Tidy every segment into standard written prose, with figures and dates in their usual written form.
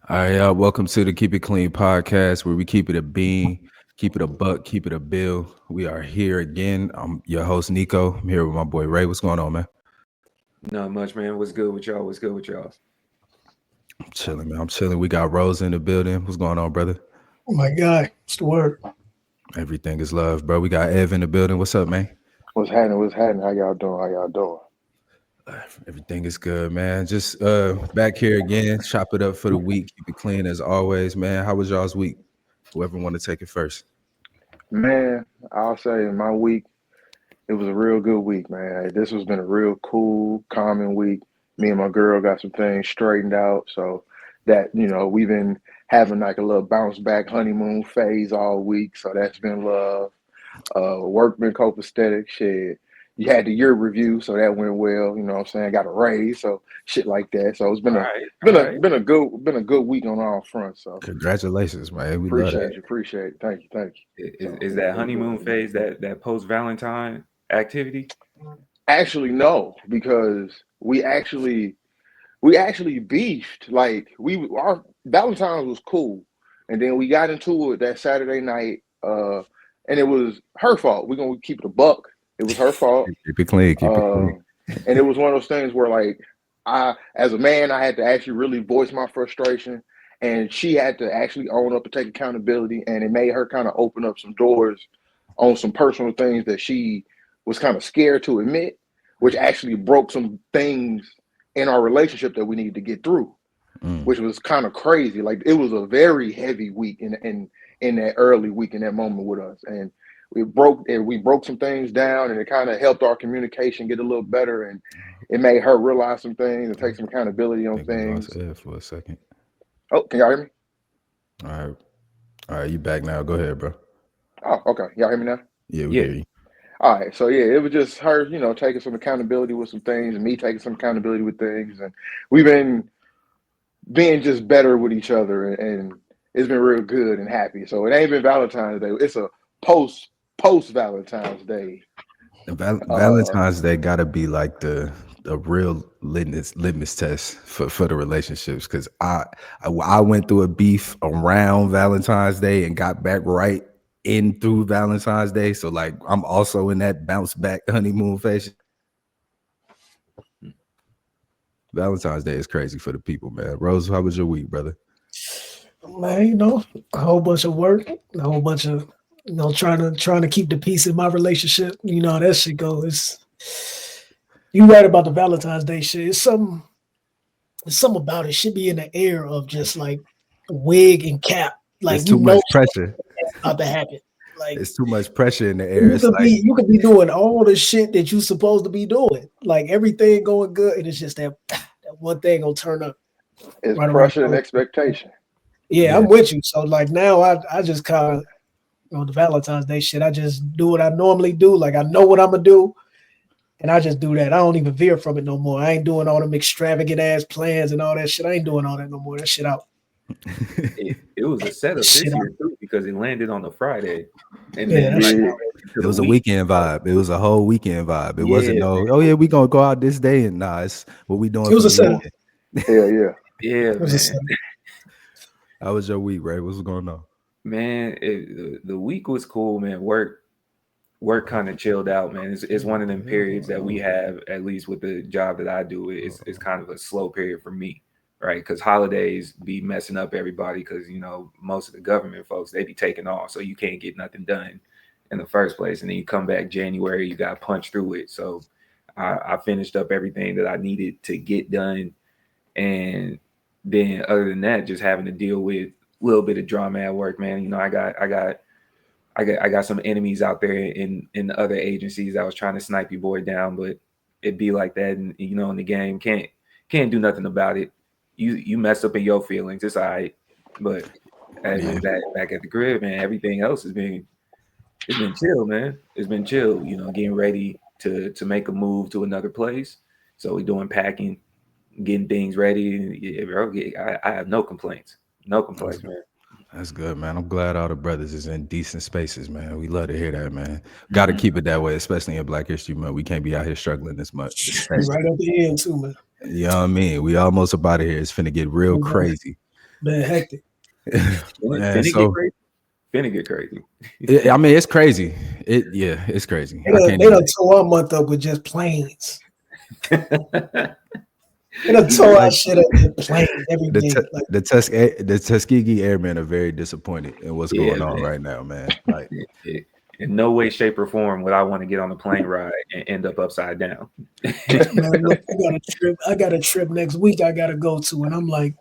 All right, y'all. Welcome to the Keep It Clean podcast, where we keep it a bean, keep it a buck, keep it a bill. We are here again. I'm your host Nico. I'm here with my boy Ray. What's going on, man? Not much, man. What's good with y'all? What's good with y'all? I'm chilling, man. I'm chilling. We got Rose in the building. What's going on, brother? Oh my God, what's the word? Everything is love, bro. We got Ev in the building. What's up, man? What's happening? What's happening? How y'all doing? How y'all doing? Everything is good, man. Just back here again. Chop it up for the week. Keep it clean as always, man. How was y'all's week? Whoever want to take it first. Man, I'll say my week, it was a real good week, man. This has been a real cool, calming week. Me and my girl got some things straightened out. So we've been having like a little bounce back honeymoon phase all week. So that's been love. Work been copacetic. Shit. You had the year review, so that went well. You know what I'm saying? Got a raise, so shit like that. So it's been All a right, all been a right. been a good week on all fronts. So Congratulations, man. We love that. appreciate it. Thank you. Is, So is that honeymoon phase that post Valentine activity? actually no, because we actually beefed. Like our Valentine's was cool, and then we got into it that Saturday night, and it was her fault. We're gonna keep it a buck. It was her fault. Keep it clean. Keep it Uh, clean. and it was one of those things where like as a man, I had to actually really voice my frustration, and she had to actually own up and take accountability, and it made her kind of open up some doors on some personal things that she was kind of scared to admit, which actually broke some things in our relationship that we needed to get through, Mm. which was kind of crazy. Like it was a very heavy week in that early week in that moment with us, and we broke some things down, and it kind of helped our communication get a little better, and it made her realize some things and take some accountability I on think we lost things. Ed for a second. Oh, can y'all hear me? All right. All right, you back now. Go ahead, bro. Oh, okay. Y'all hear me now? Yeah, we Yeah. hear you. All right. So yeah, it was just her, taking some accountability with some things, and me taking some accountability with things, and we've been being just better with each other, and it's been real good and happy. So it ain't been Valentine's Day. It's a post Valentine's Day. And Uh, Valentine's Day gotta be like the real litmus test for the relationships because I went through a beef around Valentine's Day and got back right in through Valentine's Day. So like I'm also in that bounce back honeymoon phase. Valentine's Day is crazy for the people, man. Rose, how was your week, brother? Man, a whole bunch of work, a whole bunch of trying to keep the peace in my relationship. You know how that shit goes. You right about the Valentine's Day shit. It's something about it. Should be in the air of just like wig and cap. It's Like too much pressure. that's about to happen. Like It's too much pressure in the air. you It's could like be you could be doing all the shit that you supposed to be doing. Like everything going good, and it's just that one thing gonna turn up it's right around pressure and the expectation. Yeah, yeah. I'm with you. So like now I just kind of the Valentine's Day shit. I just do what I normally do. Like I know what I'm gonna do, and I just do that. I don't even veer from it no more. I ain't doing all them extravagant ass plans and all that shit. I ain't doing all that no more. That shit out. It was a That setup shit this out. year too because it landed on a Friday, and Yeah, then that like shit Yeah, out. to It the was a week. weekend vibe. It was a whole weekend vibe. It wasn't Yeah, no, oh yeah, we gonna go out this day and nah, it's what we doing It for was a the setup. weekend. yeah, yeah. yeah, It was a man. setup. How was your week, Ray? What's going on? Man, the week was cool, man. Work kind of chilled out, man. It's one of them periods that we have, at least with the job that I do. It's kind of a slow period for me, right? Because holidays be messing up everybody. Because most of the government folks they be taking off, so you can't get nothing done in the first place. And then you come back January, you got to punch through it. So I finished up everything that I needed to get done, and then other than that, just having to deal with a little bit of drama at work, man. I got some enemies out there in the other agencies that was trying to snipe your boy down, but it be like that, and in the game can't do nothing about it. You messed up in your feelings, it's all right. But Yeah. back at the crib, man, everything else it's been chill, man. It's been chill. Getting ready to make a move to another place. So we doing packing, getting things ready. Yeah, bro, I have no complaints. No That's, complaints, man. that's good, man. I'm glad all the brothers is in decent spaces, man. We love to hear that, man. Got to Mhm. keep it that way, especially in Black History Month. We can't be out here struggling this much. You right at the end too, man. You know what I mean? We almost about to here. It's finna get real Exactly. crazy. Man, hectic. Man, Finna so get crazy. Finna get crazy. I mean, it's crazy. It's crazy. They done tore our month up with just planes. They done tore our shit up with planes every day. The Tuskegee Airmen are very disappointed in what's going on man. right now, man. Like, in no way, shape, or form would I want to get on a plane ride and end up upside down. Man, look, I got a trip next week I gotta go to, and I'm like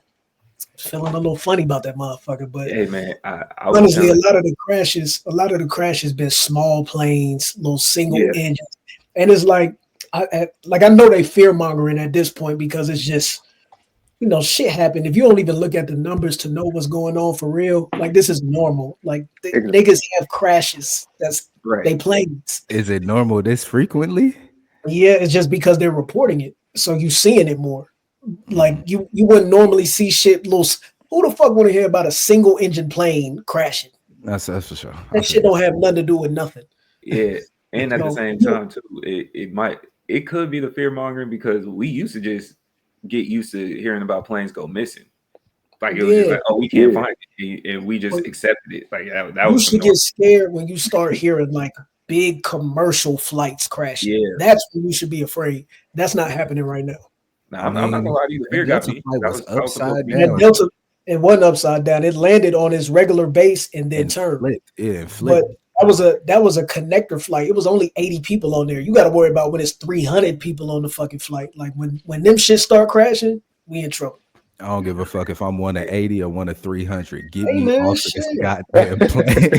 feeling a little funny about that motherfucker. But hey man, I honestly, a lot of the crashes been small planes, little single engines, and it's like I know they fear mongering at this point because it's just, you know, shit happened. If you don't even look at the numbers to know what's going on for real, like this is normal. Like niggas have crashes. That's right. They planes. Is it normal this frequently? Yeah, it's just because they're reporting it, so you seeing it more. Like you wouldn't normally see shit. Who the fuck want to hear about a single engine plane crashing? That's for sure. That shit don't have nothing to do with nothing. Yeah, and at the same time too, it could be the fear mongering because we used to just get used to hearing about planes go missing. Like it was just like, oh, we can't find it, and we just accepted it. Like that was. You should get scared when you start hearing like big commercial flights crashing. Yeah, that's when you should be afraid. That's not happening right now. Nah, I'm not gonna lie to you. The fear got me. That was upside down. That Delta, it wasn't upside down. It landed on its regular base and then turned. But that was a connector flight. It was only 80 people on there. You got to worry about when it's 300 people on the fucking flight. Like when them shit start crashing, we in trouble. I don't give a fuck if I'm one of 80 or one of 300. Get me off of this goddamn plane.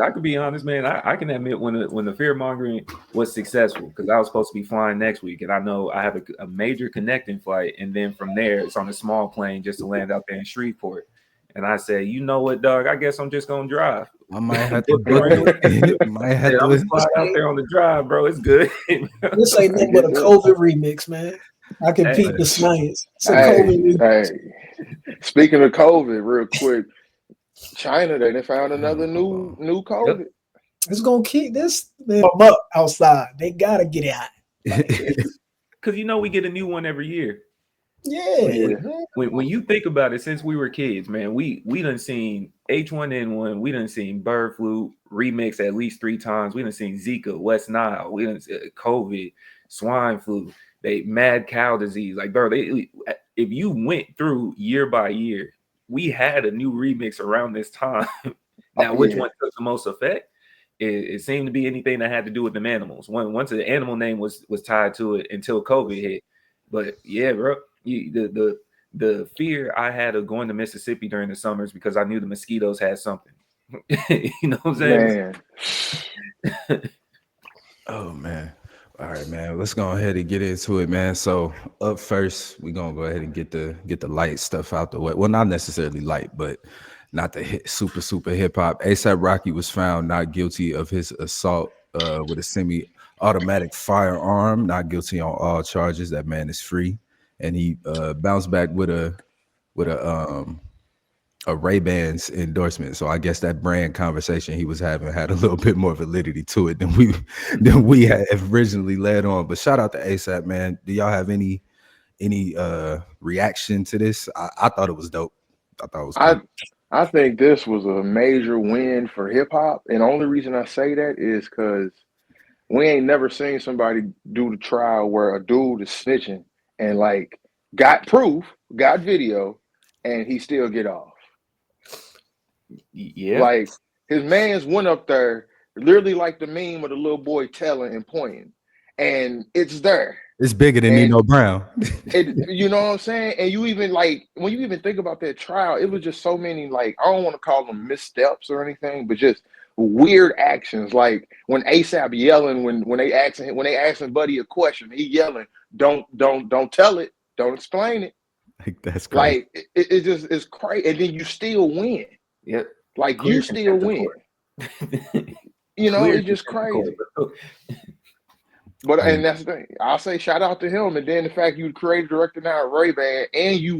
I could be honest, man. I can admit when the fear mongering was successful because I was supposed to be flying next week, and I know I have a major connecting flight, and then from there it's on a small plane just to land out there in Shreveport. And I said, you know what, dog? I guess I'm just gonna drive. I might have to book it. I'm fly out there on the drive, bro. It's good. This ain't nothing but a COVID remix, man. I can beat the science. Hey, speaking of COVID, real quick, China, they found another new COVID. It's gonna keep this them up outside. They gotta get it out. Because you know we get a new one every year. Yeah. When you think about it, since we were kids, man, we done seen H1N1, we done seen bird flu remix at least 3 times. We done seen Zika, West Nile, we done seen COVID, swine flu, mad cow disease. Like, bro, if you went through year by year, we had a new remix around this time. Now, which one took the most effect? It seemed to be anything that had to do with them animals. Once the animal name was tied to it until COVID hit. But yeah, bro, the fear I had of going to Mississippi during the summers because I knew the mosquitoes had something. You know what I'm saying? Man. Oh man. All right, man. Let's go ahead and get into it, man. So up first, we're gonna go ahead and get the light stuff out the way. Well, not necessarily light, but not the super hip hop. A$AP Rocky was found not guilty of his assault with a semi-automatic firearm. Not guilty on all charges. That man is free, and he bounced back with a Ray-Bans endorsement. So I guess that brand conversation he was having had a little bit more validity to it than we had originally led on. But shout out to A$AP, man. Do y'all have any reaction to this? I thought it was dope. I thought it was cool. I think this was a major win for hip hop. And the only reason I say that is because we ain't never seen somebody do the trial where a dude is snitching and like got proof, got video, and he still get off. Yeah. Like his man's went up there, literally like the meme of the little boy telling and pointing. And it's there. It's bigger than Nino Brown. You know what I'm saying? And you even like when you even think about that trial, it was just so many like I don't want to call them missteps or anything, but just weird actions. Like when A$AP yelling when they asking Buddy a question, he yelling, don't tell it, don't explain it. Like that's crazy. Like it just is crazy, and then you still win. Yep. Like clear you still win. You know, clear it's just crazy. But and that's the thing. I'll say shout out to him, and then the fact you creative director now at Ray-Ban, and you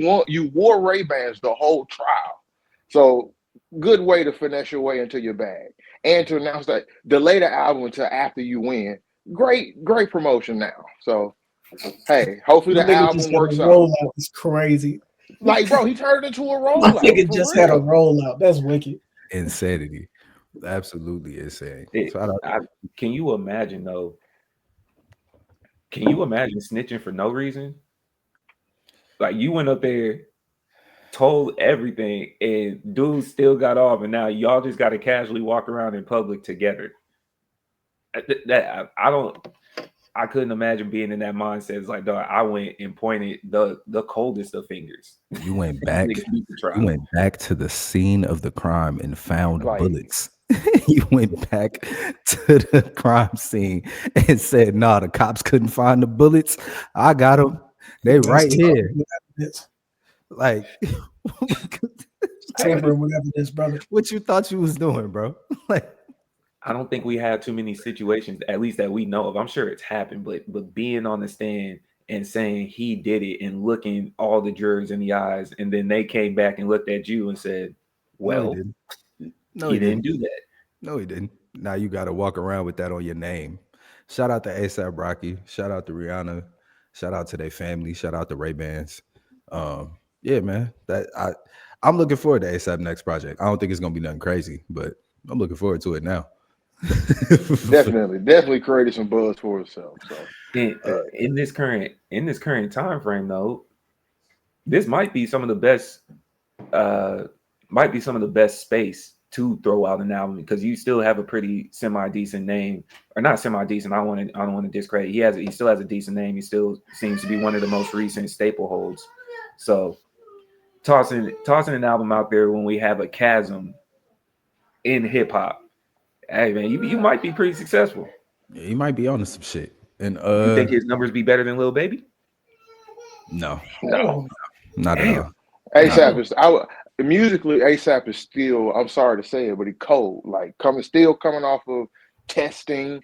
wore Ray-Bans the whole trial. So good way to finesse your way into your bag, and to announce that delay the album until after you win. Great promotion now. So hey, hopefully the album works out. It's crazy. Like, bro, he turned it into a My rollout. nigga for just real. had a rollout. That's wicked. Insanity. Absolutely insane. It- Shout out. can you imagine though? Can you imagine snitching for no reason? Like you went up there, told everything, and dude still got off, and now y'all just got to casually walk around in public together. I don't. I couldn't imagine being in that mindset. It's like, dog, I went and pointed the coldest of fingers. You went back. Niggas beat the trial. You went back to the scene of the crime and found Like- bullets. You went back to the crime scene and said, "Nah, the cops couldn't find the bullets. I got them. They right here." Like, Tampering with evidence, brother. what you thought you was doing, bro? Like, I don't think we had too many situations, at least that we know of. I'm sure it's happened, but being on the stand and saying he did it and looking all the jurors in the eyes, and then they came back and looked at you and said, "Well, no, he didn't do that." No, he didn't. Now you got to walk around with that on your name. Shout out to ASAP Rocky. Shout out to Rihanna. Shout out to their family. Shout out to Ray Bans. Yeah, man. I'm looking forward to ASAP next project. I don't think it's gonna be nothing crazy, but I'm looking forward to it now. Definitely created some buzz for himself. So In this current time frame, though, this might be some of the best space to throw out an album because you still have a pretty semi-decent name, or not semi-decent. I don't want to discredit. He still has a decent name. He still seems to be one of the most recent staple holds. So tossing an album out there when we have a chasm in hip hop, hey man, you might be pretty successful. Yeah, he might be on to some shit. And You think his numbers be better than Lil Baby? No, no, not at all. ASAP is musically. ASAP is still. I'm sorry to say it, but he cold. Like still coming off of testing.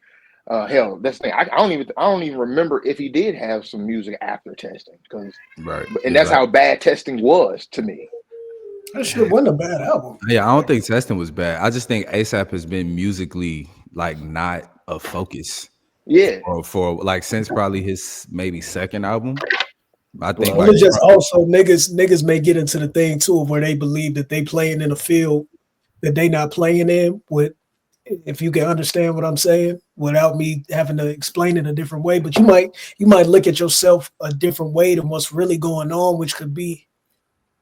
Hell, that's the thing. I don't even remember if he did have some music after testing, because Right, and that's how bad testing was to me. That shit wasn't a bad album. Yeah, I don't think testing was bad. I just think ASAP has been musically like not a focus. Yeah, For like since probably his maybe second album. I think Well, it's just also niggas may get into the thing too of where they believe that they playing in a field that they not playing in. With, if you can understand what I'm saying without me having to explain it a different way, but you might look at yourself a different way than what's really going on, which could be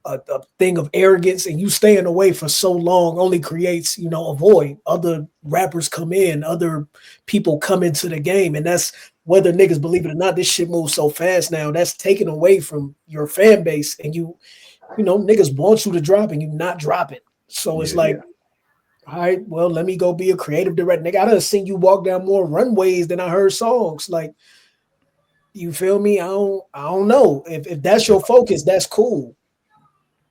a thing of arrogance, and you staying away for so long only creates, a void. Other rappers come in, other people come into the game, and that's whether niggas believe it or not. This shit moves so fast now. That's taken away from your fan base, and niggas want you to drop and you not dropping. So it's like, all right, well, let me go be a creative director. Nigga, I done seen you walk down more runways than I heard songs. Like, you feel me? I don't know. If that's your focus, that's cool.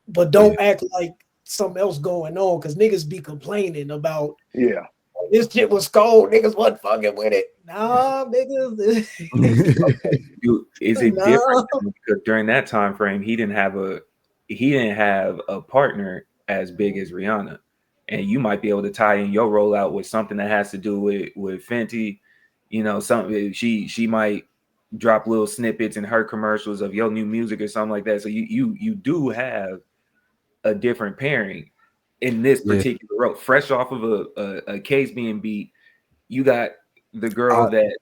But don't act like something else going on, because niggas be complaining about this shit was cold. Niggas wasn't fucking with it. Nah, niggas. Dude, is it different? Because during that time frame, he didn't have a partner as big as Rihanna, and you might be able to tie in your rollout with something that has to do with Fenty. Something she might drop little snippets in her commercials of your new music or something like that. So you do have a different pairing in this particular role. Fresh off of a case being beat, you got the girl that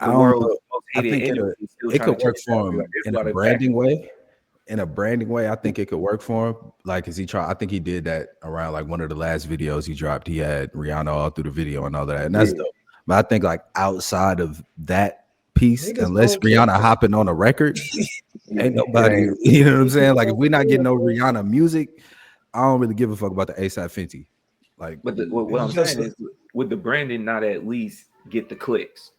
the world's most hated enemy is still it trying could to work chase for down. him Like, there's in a lot a of branding way. In a branding way, I think it could work for him. Like, I think he did that around like one of the last videos he dropped. He had Rihanna all through the video and all that. And that's dope. But I think like outside of that piece, Niggas unless don't Rihanna care. hopping on a record, ain't nobody, you know what I'm saying? Like, if we're not getting no Rihanna music, I don't really give a fuck about the ASAP Fenty. Like, But what I'm saying is, would the branding not at least get the clicks?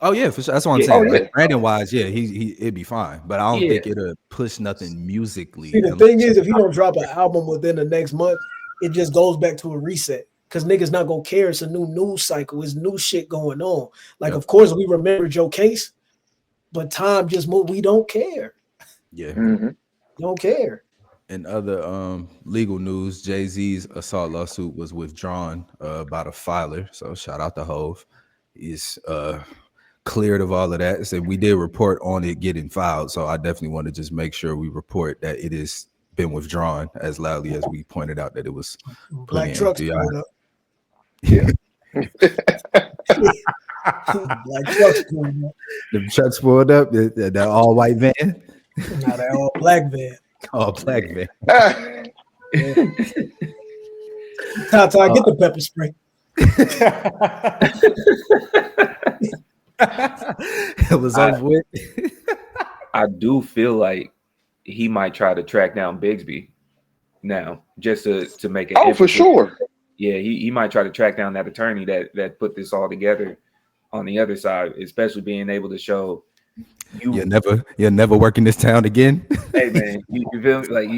oh yeah, for sure. That's what I'm saying. Like, branding wise, it'd be fine. But I don't think it'll push nothing musically. See, the thing is, if you don't drop an album within the next month, it just goes back to a reset. Because niggas not gonna care. It's a new news cycle. It's new shit going on. Like, of course, we remembered your case, but time just moved. We don't care. Yeah. Don't care. In other legal news, Jay-Z's assault lawsuit was withdrawn by the filer. So shout out to Hove. He's cleared of all of that. So we did report on it getting filed. So I definitely want to just make sure we report that it is been withdrawn as loudly as we pointed out that it was put Black in. trucks Yeah. pulled up. Yeah. Black trucks pulled up. The trucks pulled up, that all white van, Now that all black van. all black van. Yeah. Tata, get the pepper spray. It was over with. I do feel like he might try to track down Bigsby now, just to make it. Oh, for sure. Yeah, he might try to track down that attorney that put this all together on the other side, especially being able to show you'll never work in this town again. Hey man, you feel me? Like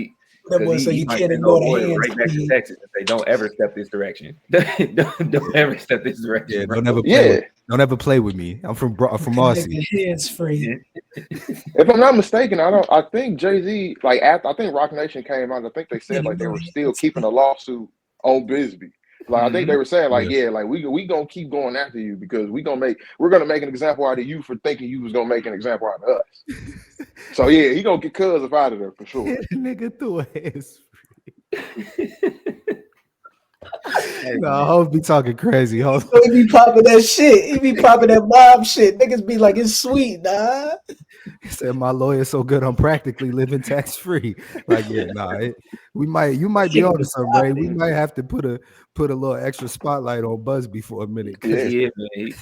That boy said you might can't send ignore a the lawyer hands. right back to Texas and say, "Don't ever step this direction. don't ever step this direction." Yeah, bro. don't ever play with me. I'm from Aussie. Hands free. If I'm not mistaken, I think Jay-Z, like after I think Rock Nation came out, I think they said like they were still keeping a lawsuit on Bisbee. Like I think they were saying like, yeah, like we gonna keep going after you because we're gonna make an example out of you for thinking you was gonna make an example out of us. So yeah, he gonna get cuz up out of there for sure. Nigga threw a hands free. No, Hope be talking crazy. Hope. He be popping that shit. He be popping that mob shit. Niggas be like, it's sweet, nah. He said my lawyer's so good I'm practically living tax free. Like, yeah, nah. You might be onto something, Ray. We might have to put a little extra spotlight on Busby for a minute. Yeah, man.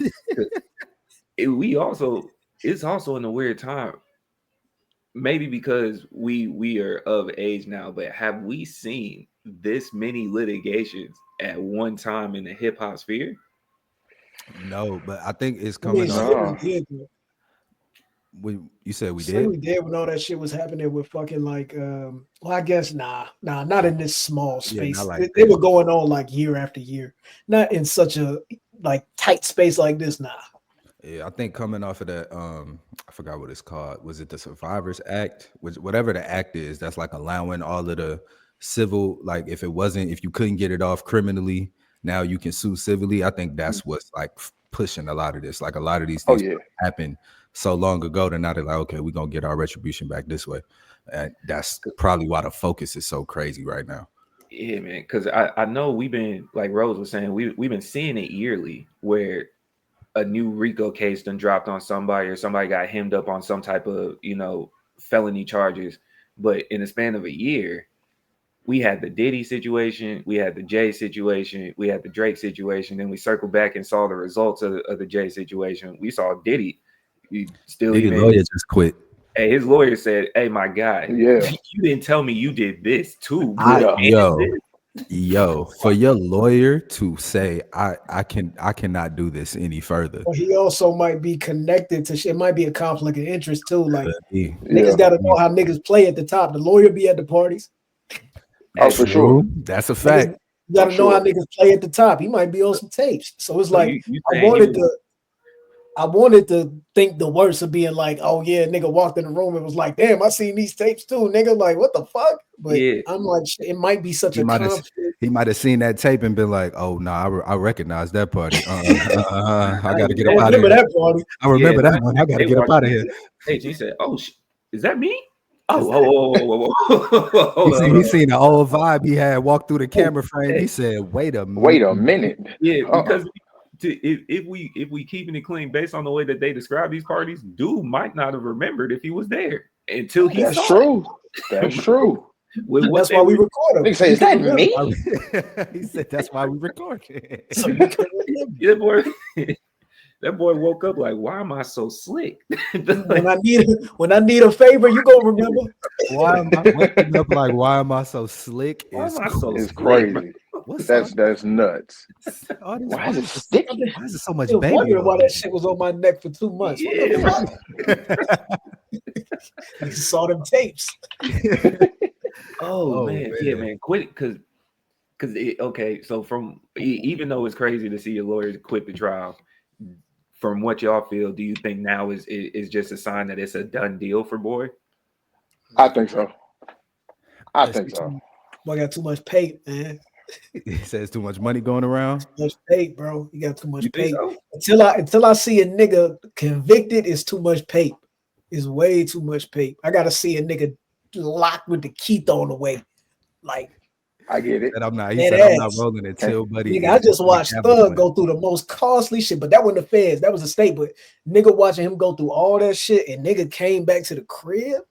It's also in a weird time. Maybe because we are of age now, but have we seen this many litigations at one time in the hip hop sphere? No, but I think it's coming on. You said we did? We did when all that shit was happening with fucking like well, I guess nah, not in this small space. Yeah, they were going on like year after year, not in such a like tight space like this. Nah. Yeah, I think coming off of that, I forgot what it's called. Was it the Survivors Act? Whatever the act is, that's like allowing all of the civil, like if you couldn't get it off criminally, now you can sue civilly. I think that's what's like pushing a lot of this. Like a lot of these things happened so long ago that now they're like, okay, we're gonna get our retribution back this way. And that's probably why the focus is so crazy right now. Yeah, man. Because I know we've been, like Rose was saying, we've been seeing it yearly where a new RICO case done dropped on somebody or somebody got hemmed up on some type of, felony charges. But in the span of a year, we had the Diddy situation, we had the Jay situation, we had the Drake situation. Then we circled back and saw the results of the Jay situation. We saw Diddy. Diddy lawyer just quit. Hey, his lawyer said, "Hey, my guy, you didn't tell me you did this too." Yo, for your lawyer to say I cannot do this any further. Well, he also might be connected to shit. It might be a conflict of interest too. Like niggas got to know how niggas play at the top. The lawyer be at the parties. Oh, for sure. That's a fact. You got to know how niggas play at the top. He might be on some tapes. So it's like I wanted to think the worst of being like, oh yeah, nigga walked in the room and was like, damn, I seen these tapes too, nigga. Like, what the fuck? But I'm like, it might be such a conflict. He might have seen that tape and been like, oh no, I recognize that party. I gotta get up out of here. That party. I remember that one. I gotta get up out of here. Hey, he said, "Oh, is that me?" Oh, he seen the old vibe he had walk through the camera frame. He said, "Wait a minute." Yeah, because if we keeping it clean based on the way that they describe these parties, dude might not have remembered if he was there until he That's saw true. It. That's true. That's why we record him. They say, "Is that me?" He said, "That's why we record it." So you can remember. That boy woke up like, why am I so slick? when I need a favor, you gonna remember. Why am I waking up like, why am I so slick? It's crazy. That's nuts. Why is it sticky? Why is it so much baby? Wondering why that shit was on my neck for 2 months. Yeah. I saw them tapes. Oh man, yeah, man, quit because okay. So from even though it's crazy to see your lawyers quit the trial. From what y'all feel, do you think now is just a sign that it's a done deal for Boy? I think so. Boy got too much Pape, man. He says too much money going around. Too much Pape, bro. You got too much Pape. So? Until I see a nigga convicted, it's too much Pape. It's way too much Pape. I gotta see a nigga locked with the key thrown away. Like, I get it. That I'm not. He Dead said I'm not ass. rolling until buddy. nigga, I just watched Thug go through the most costly shit, but that wasn't the feds. That was a state. But nigga watching him go through all that shit, and nigga came back to the crib.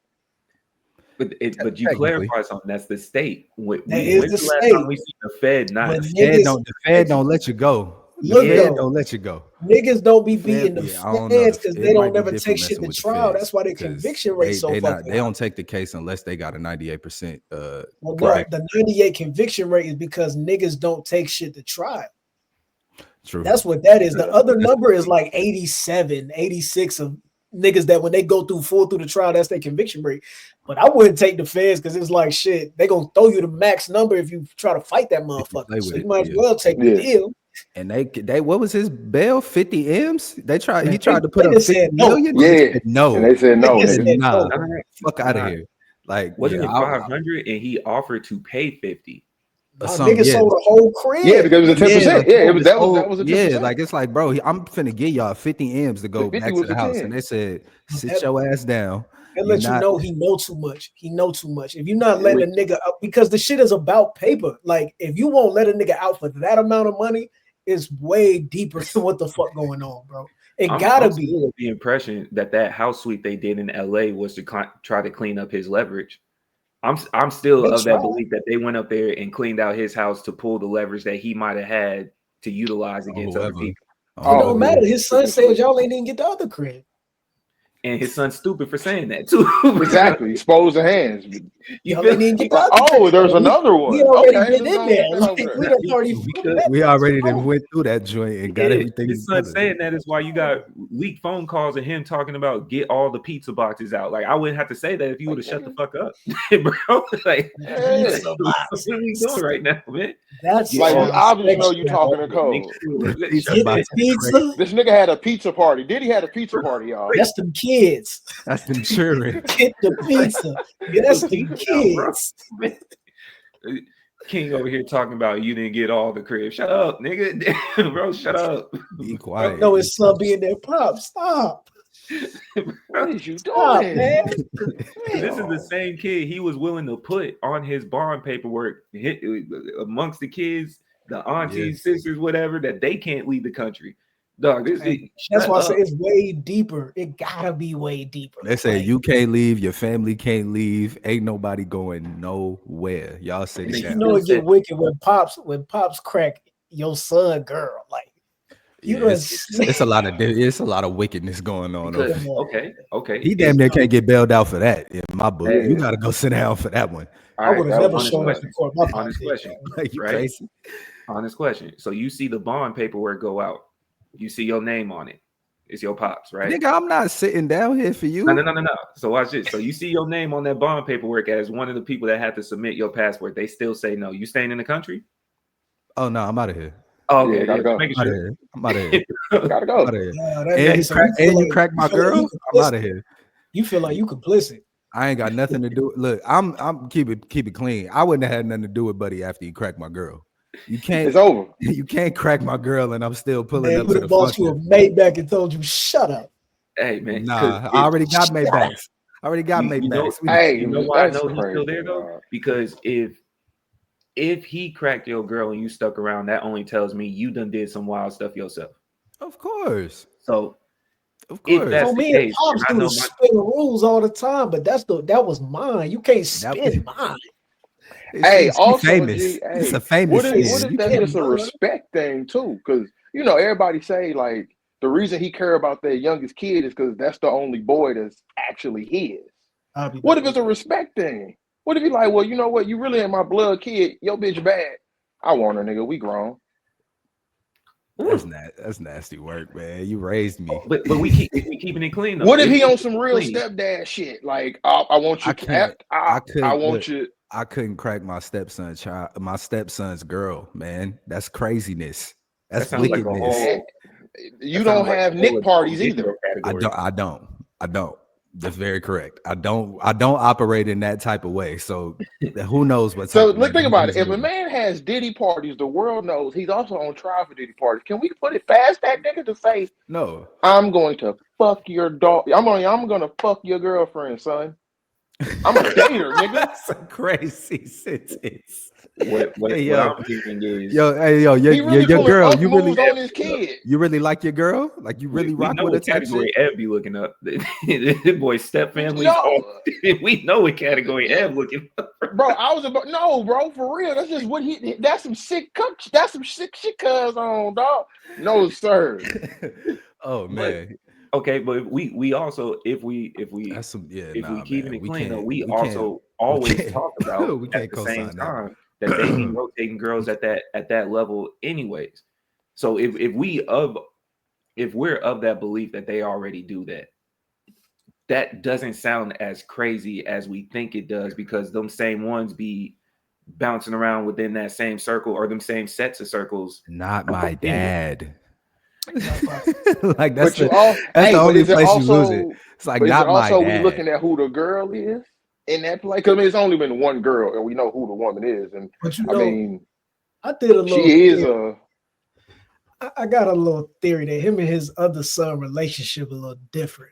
But you clarify something. That's the state. When's is the the last state. time we see the Fed not? When The Fed don't let you go. Look, The Fed don't let you go. Niggas don't be The beating Fed- the yeah, I don't know. feds because It they might don't be never different take shit messing to with the trial. feds, That's why their 'cause conviction rate so they fucking they don't take the case unless they got a 98%. Well, no, correct. the 98 conviction rate is because niggas don't take shit to trial. True. That's what that is. The other number is like 87, 86 of niggas that when they go through the trial, that's their conviction rate. But I wouldn't take the feds because it's like shit. They gonna throw you the max number if you try to fight that motherfucker. So you might as well take the deal. And they what was his bail? 50 M's? He tried to put up Niggas 50 said no. million. Yeah. They said no. And they said no. Niggas nigga. said Nah, no. fuck out of here. Like, Wasn't yeah, it 500 and he offered to pay 50? Niggas sold the whole crib. Yeah, because it was a 10%. Yeah, that was a 10%. Yeah, like it's like, bro, I'm finna give y'all 50 M's to go back to the house. 10. And they said, sit your ass down. And let you know he know too much. He know too much. If you're not letting a nigga out, because the shit is about paper. Like, if you won't let a nigga out for that amount of money, it's way deeper than what the fuck going on, bro. I'm gotta be the impression that house sweep they did in LA was to try to clean up his leverage. I'm still of that belief that they went up there and cleaned out his house to pull the leverage that he might have had to utilize against other people. It don't matter. His son said y'all ain't even get the other crib. And his son's stupid for saying that too. Exactly. Expose the hands. You didn't get the other crib. There's another one. We already been in there. Like, we already went through that joint and got everything. His son saying that is why you got leaked phone calls of him talking about get all the pizza boxes out. Like, I wouldn't have to say that if you would have shut the fuck up, bro. Like, what are we doing right now, man? That's like, obviously know you talking to code. This nigga had a pizza party. Diddy had a pizza party, y'all. That's them kids. That's them children. Get the pizza. Yeah, that's the kids. King over here talking about you didn't get all the crib. Shut up, nigga. Bro, shut up. Be quiet. No, his son being there. Pop, stop. What is you doing, man? This is the same kid he was willing to put on his bond paperwork amongst the kids, the aunties, sisters, whatever, that they can't leave the country. Dog, that's why I say it's way deeper. It gotta be way deeper. They say you can't leave, your family can't leave, ain't nobody going nowhere. Y'all say that. You know it get wicked when pops crack your son, girl. Like, you know, it's a lot of wickedness going on. Okay. He damn near can't get bailed out for that in my book. Hey. You gotta go sit down for that one. I would have never shown up in court. Honest question. Like, you right? crazy? Honest question. So you see the bond paperwork go out. You see your name on it. It's your pops, right? Nigga, I'm not sitting down here for you. No. So watch this. So you see your name on that bond paperwork as one of the people that had to submit your passport. They still say no. You staying in the country? Oh no, I'm out of here. Oh, okay. Gotta go. Making sure. I'm out of here. Gotta go. And you crack my girl. I'm out of here. You feel like you complicit. I ain't got nothing to do. Look, I'm keep it clean. I wouldn't have had nothing to do with Buddy after you cracked my girl. You can't. It's over. You can't crack my girl, and I'm still pulling up to to the the boss. You a Maybach and told you shut up. Hey man, nah, I already got Maybachs. You know why I know he's still there though? Because if he cracked your girl and you stuck around, that only tells me you done did some wild stuff yourself. Of course. So of course. That's so me and Pops do the spin rules all the time, but that was mine. You can't spin mine. Hey, also famous. It's a famous. What if that's just a respect thing too? Because everybody say like the reason he care about their youngest kid is because that's the only boy that's actually his. What if it's a respect thing? What if he like, well, you know what? You really ain't my blood kid. Your bitch bad. I want her, nigga. We grown. That's nasty work, man. You raised me. But we keeping it clean though. What if he on some real stepdad shit? Like, I want you. I couldn't crack my stepson's girl, man. That's craziness. That's wickedness. You don't have Nick parties either. I don't. That's very correct. I don't operate in that type of way. So who knows what's so let's think about it. If a man has Diddy parties, the world knows he's also on trial for Diddy parties. Can we put it past that nigga to say, no, I'm going to fuck your dog. I'm gonna fuck your girlfriend, son. I'm a dater, nigga. That's a crazy sentence. What Hey, yo. I'm hearing is Hey, yo, He really your pulling girl, up you really, moves on his kid. you really like your girl? Like you really we rock know with her what type category shit? Eb be looking up. The boy step families. No, We know what category Eb looking up. bro, I was about bro, for real. That's just what he. That's some sick cook. That's some sick shit, cuz on dog. No, sir. Oh man, Okay, but we also if we that's some if we keeping man. it clean though, we can't, also always can't- talk about we at can't the same co-sign time that they be rotating girls at that level anyways. So if we're of that belief that they already do that, that doesn't sound as crazy as we think it does, because them same ones be bouncing around within that same circle or them same sets of circles. Not my dad. Like But that's but the only is it place you lose it. also? It's like But is it not my also we dad. looking at who the girl is in that play? Because I mean, it's only been one girl, and we know who the woman is. And But you I know, mean, I did a little. she is theory. I got a little theory that him and his other son relationship a little different.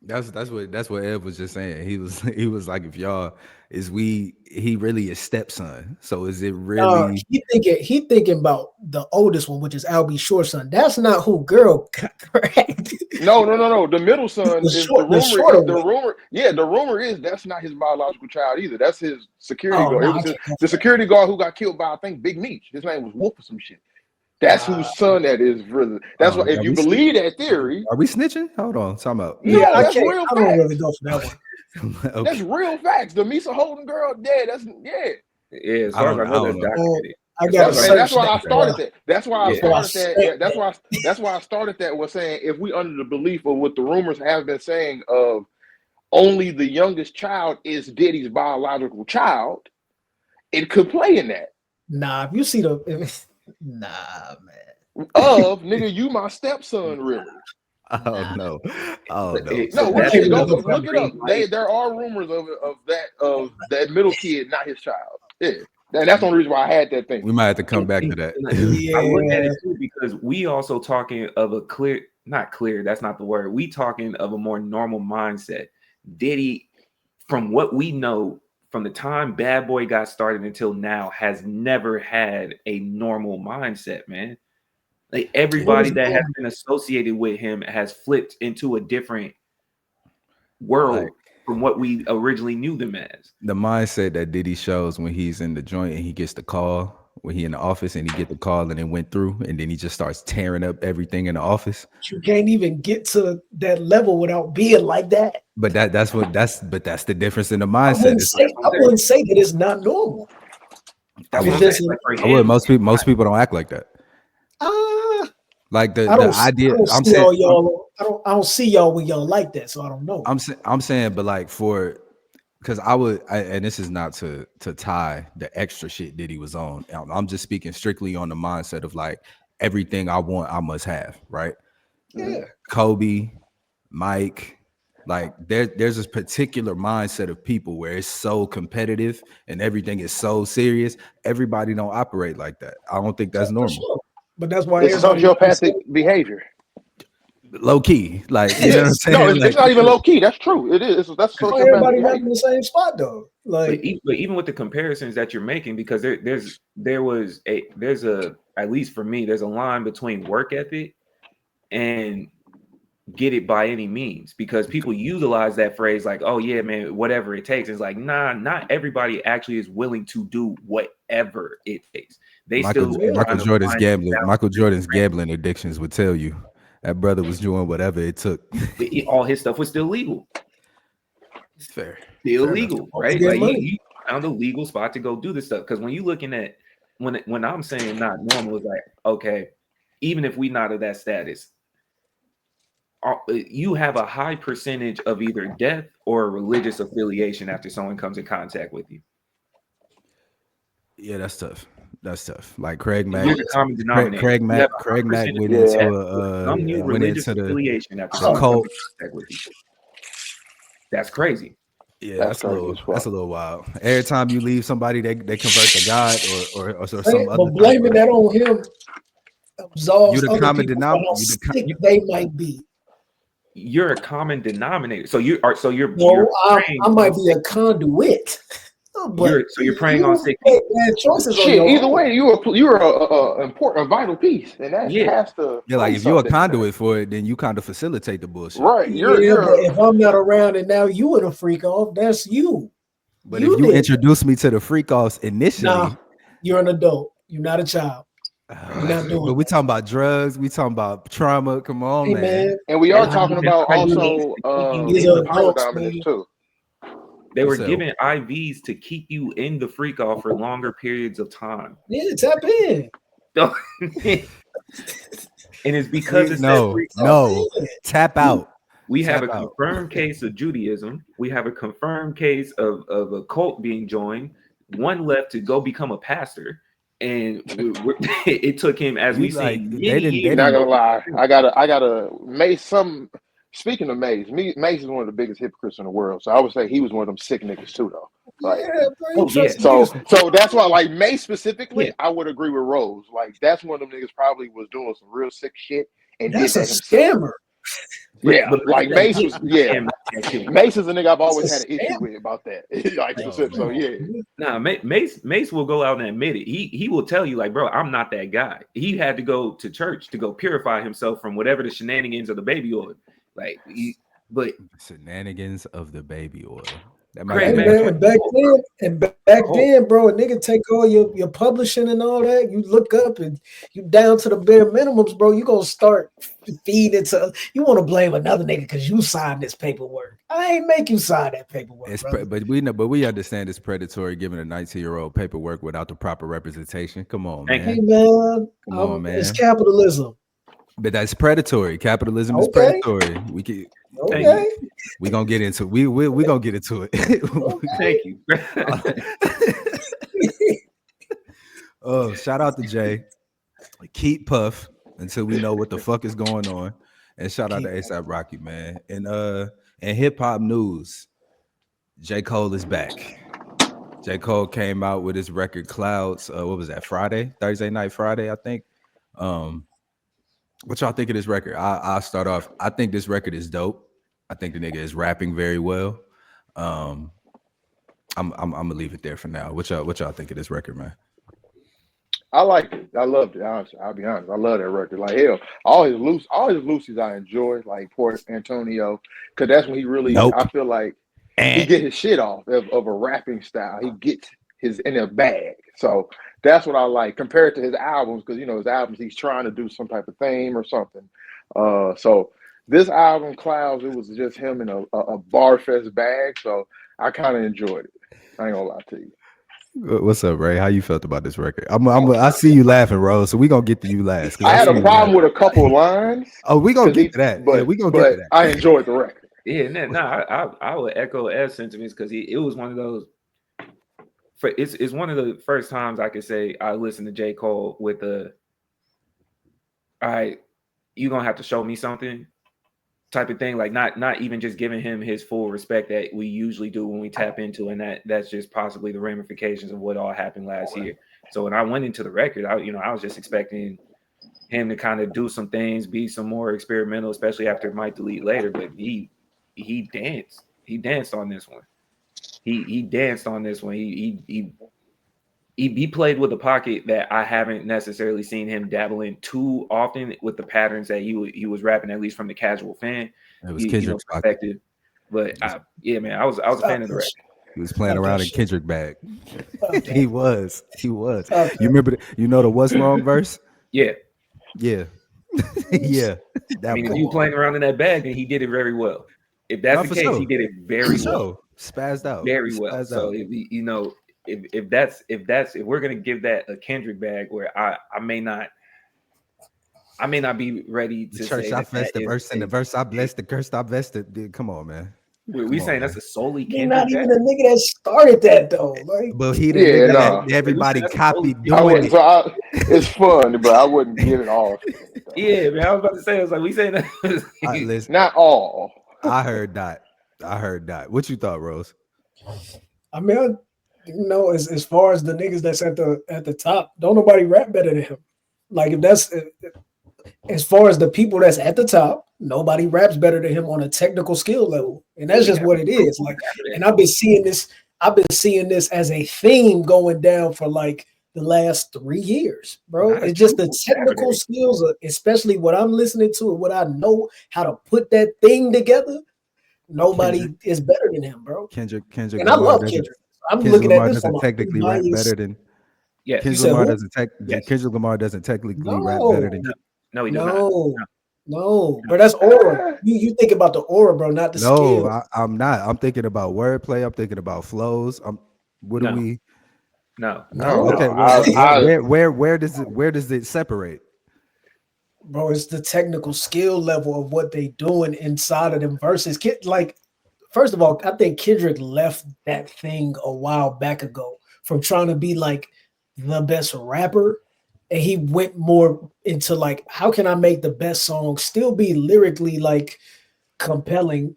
That's what Ed was just saying. He was like, if y'all he really is stepson. So is it really He thinking about the oldest one, which is Albie's short son. That's not who girl got cracked. No. The middle son is the rumor. Yeah, the rumor is that's not his biological child either. That's his security guard. It was the security guard who got killed by, I think, Big Meech. His name was Wolf or some shit. That's whose son that is, really. That's why, if you believe that theory. Are we snitching? Hold on, time out. Yeah, that's real facts. I don't really go for that one. Okay. That's real facts. The Misa Holden girl, dead. Yeah, as far as I know, that's documented. I got that's why I started that. That's why I started that. that. That's why I started that was saying, if we under the belief of what the rumors have been saying of only the youngest child is Diddy's biological child, it could play in that. Nah, if you see nah, man. Nigga, you my stepson, really? Oh no. No, look it up. There are rumors of that middle kid, not his child. Yeah. That's the only reason why I had that thing. We might have to come back to that. I look at it too, because we also talking of not clear, that's not the word. We talking of a more normal mindset. Diddy, from what we know, from the time Bad Boy got started until now, has never had a normal mindset, man. Like everybody that has been associated with him has flipped into a different world from what we originally knew them as. The mindset that Diddy shows when he's in the joint and he gets the call, when he in the office and he get the call and it went through, and then he just starts tearing up everything in the office. You can't even get to that level without being like that. But that's the difference in the mindset. I wouldn't say that it's not normal. Most people don't act like that. Like the idea. I don't see y'all when y'all like that, so I don't know. I'm saying, but like because and this is not to tie the extra shit Diddy was on. I'm just speaking strictly on the mindset of like everything I want, I must have, right? Yeah. Kobe, Mike, like there's this particular mindset of people where it's so competitive and everything is so serious. Everybody don't operate like that. I don't think that's normal. Sure. But that's why it's sociopathic behavior. Low key, like you know what I'm saying? No, it's not even low key. That's true. It is. That's sociopathic. Everybody not in the same spot though. Like, but even with the comparisons that you're making, because there's at least for me, there's a line between work ethic and get it by any means, because people utilize that phrase like, oh yeah, man, whatever it takes. It's like, nah, not everybody actually is willing to do whatever it takes. Michael Jordan's gambling addictions would tell you that brother was doing whatever it took. All his stuff was still legal. It's fair. Still legal, right? Like he found a legal spot to go do this stuff. Because when you're looking at when I'm saying not normal, it's like, okay, even if we not of that status, you have a high percentage of either death or religious affiliation after someone comes in contact with you. Yeah, that's tough. Like Craig Mack. Craig Mack went into affiliation after the cult. With you. That's crazy. Yeah, that's a little wild. Every time you leave somebody, they convert to God or some other. But blaming that on him absolves you the common denominator. They might be. you're a common denominator. So you're No, praying I might on be a conduit. But you're praying on sick make people. bad choices on Shit, your either own. way, you're a important, a vital piece, and that Yeah. has to. Yeah, like play if you're a something in there. conduit for it, then you kind of facilitate the bullshit. Right? Yeah, but if I'm not around and now you in a freak off, that's you. But if you did. introduce me to the freak offs initially, Nah, you're an adult. You're not a child. You're not doing but we talking about drugs, we talking about trauma. Come on, Hey, man. And we are And talking about also These in are the power adults, dominance man. too. They were So- given IVs to keep you in the freak off for longer periods of time. Yeah, tap in. And it's because it's that no, freak off. no, tap out. We have a Tap out. confirmed case of Judaism. We have a confirmed case of a cult being joined. One left to go become a pastor. And it took him, as You we've like, seen, they many didn't- years. Not gonna lie, I gotta Mace. Speaking of Mace, Mace is one of the biggest hypocrites in the world. So I would say he was one of them sick niggas too, though. Like, Yeah, bro. Oh, yeah. so that's why, like Mace specifically, Yeah. I would agree with Rose. Like, that's one of them niggas probably was doing some real sick shit and That's did a that himself. scammer. Yeah, But like Mace was. Yeah, Mace Mace is a nigga I've always That's had a an issue scam. with about that. Like, so yeah. Nah, Mace will go out and admit it. He will tell you, like, bro, I'm not that guy. He had to go to church to go purify himself from whatever the shenanigans of the baby oil. Like, but Shenanigans of the baby oil. That Craig, Hey, be- man. man, back then, bro, a nigga take all your publishing and all that. You look up and you down to the bare minimums, bro. You gonna start feeding to. You want to blame another nigga because you signed this paperwork. I ain't make you sign that paperwork, It's brother. but we understand it's predatory giving a 19-year-old paperwork without the proper representation. Come on, Thank man. Hey, man, Come on, man. it's capitalism. But that's predatory. Capitalism is Okay. predatory. Okay. We gonna get into we gonna get into it. Thank you. Oh, shout out to Jay. Keep Puff until we know what the fuck is going on. And shout out to ASAP Rocky, man. And hip hop news, J. Cole is back. J. Cole came out with his record Clouds. What was that? Thursday night, Friday, I think. What y'all think of this record? I'll start off. I think this record is dope. I think the nigga is rapping very well. I'm gonna leave it there for now. What y'all think of this record, man? I like it. I loved it. Honestly, I'll be honest. I love that record. Like hell, all his Lucy's I enjoy. Like Port Antonio, because that's when he really. Nope. I feel like he get his shit off of a rapping style. He gets his in a bag. So that's what I like compared to his albums, because his albums he's trying to do some type of theme or something. So this album Clouds, it was just him in a bar fest bag. So I kind of enjoyed it. I ain't gonna lie to you. What's up, Ray? How you felt about this record? I see you laughing, Rose. So we gonna get to you last. I had a problem with a couple lines. Oh, we gonna get to that. But, yeah, we gonna get to that. I enjoyed the record. Yeah, I would echo Ed's sentiments because it was one of those. It's one of the first times I could say I listened to J. Cole with all right, you're gonna have to show me something type of thing. Like not even just giving him his full respect that we usually do when we tap into, and that's just possibly the ramifications of what all happened last year. So when I went into the record, I was just expecting him to kind of do some things, be some more experimental, especially after Might Delete Later. But he danced. He danced on this one. He danced on this one. He played with a pocket that I haven't necessarily seen him dabble in too often with the patterns that he was rapping, at least from the casual fan. It was Kendrick's perspective. But yeah, man, I was a fan of the record. He was playing around in Kendrick bag. He was. You remember the What's Wrong verse? Yeah. Yeah. Yeah. If you playing around in that bag, then he did it very well. If that's the case, he did it very well. Spazzed out. Very well. So if we're gonna give that a Kendrick bag, where I may not be ready to the church say I blessed the verse and the verse I blessed, the curse I blessed it. Dude, come on, man. We saying that's a solely You're Kendrick not bag? even a nigga that started that though. Like, But he didn't that everybody That's copied totally- doing it. So it's fun, but I wouldn't give it all. Yeah, man. I was about to say, I was like, we saying that. Listen, Not all. I heard that. What you thought, Rose? I mean, as far as the niggas that's at the top, don't nobody rap better than him. Like if that's as far as the people that's at the top, nobody raps better than him on a technical skill level, and that's just what it is. Like, and I've been seeing this. I've been seeing this as a theme going down for like the last 3 years, bro. It's just the technical skills, especially what I'm listening to and what I know how to put that thing together. Nobody is better than him, bro. Kendrick and Lamar I love Kendrick. I'm looking Lamar at this doesn't technically rap better than. Yeah, Kendrick Lamar doesn't technically rap better than. No, he does not. No, bro, that's aura. You think about the aura, bro, not the skill. I'm not. I'm thinking about wordplay. I'm thinking about flows. What do we? No. Okay, well, where does it separate? Bro, it's the technical skill level of what they doing inside of them verses. Like, first of all, I think Kendrick left that thing a while back ago from trying to be like the best rapper. And he went more into like, how can I make the best song, still be lyrically like compelling,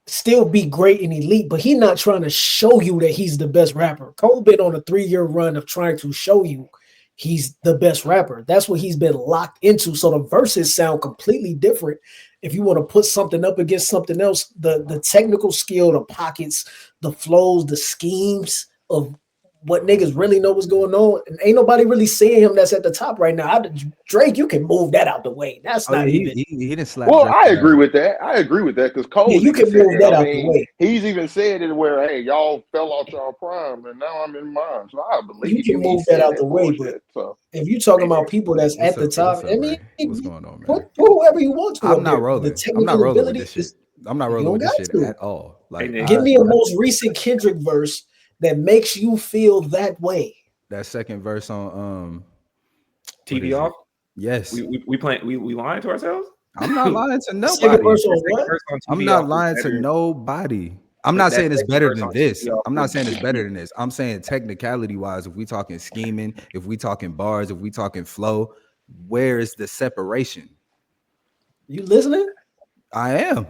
still be great and elite, but he's not trying to show you that he's the best rapper. Cole been on a 3-year run of trying to show you he's the best rapper. That's what he's been locked into. So the verses sound completely different. If you want to put something up against something else, the technical skill, the pockets, the flows, the schemes of what niggas really know what's going on, and ain't nobody really seeing him that's at the top right now. Drake, you can move that out the way. That's not even. He didn't slap. Well, I agree with that. Because Cole, you can move that out the way. He's even said it where, hey, y'all fell out y'all prime, and now I'm in mine. So I believe you can move that out the way. But if you're talking about people that's at the top, I mean, what's going on, man? Put whoever you want to. I'm not rolling. I'm not rolling with this shit. I'm not rolling with this shit at all. Like, give me a most recent Kendrick verse that makes you feel that way. That second verse on TV off. Yes, we lying to ourselves. I'm not lying to nobody. I'm not lying to nobody. I'm not saying it's better than this. I'm not saying it's better than this. I'm saying technicality wise, if we talking scheming, if we talking bars, if we talking flow, where is the separation? You listening? I am.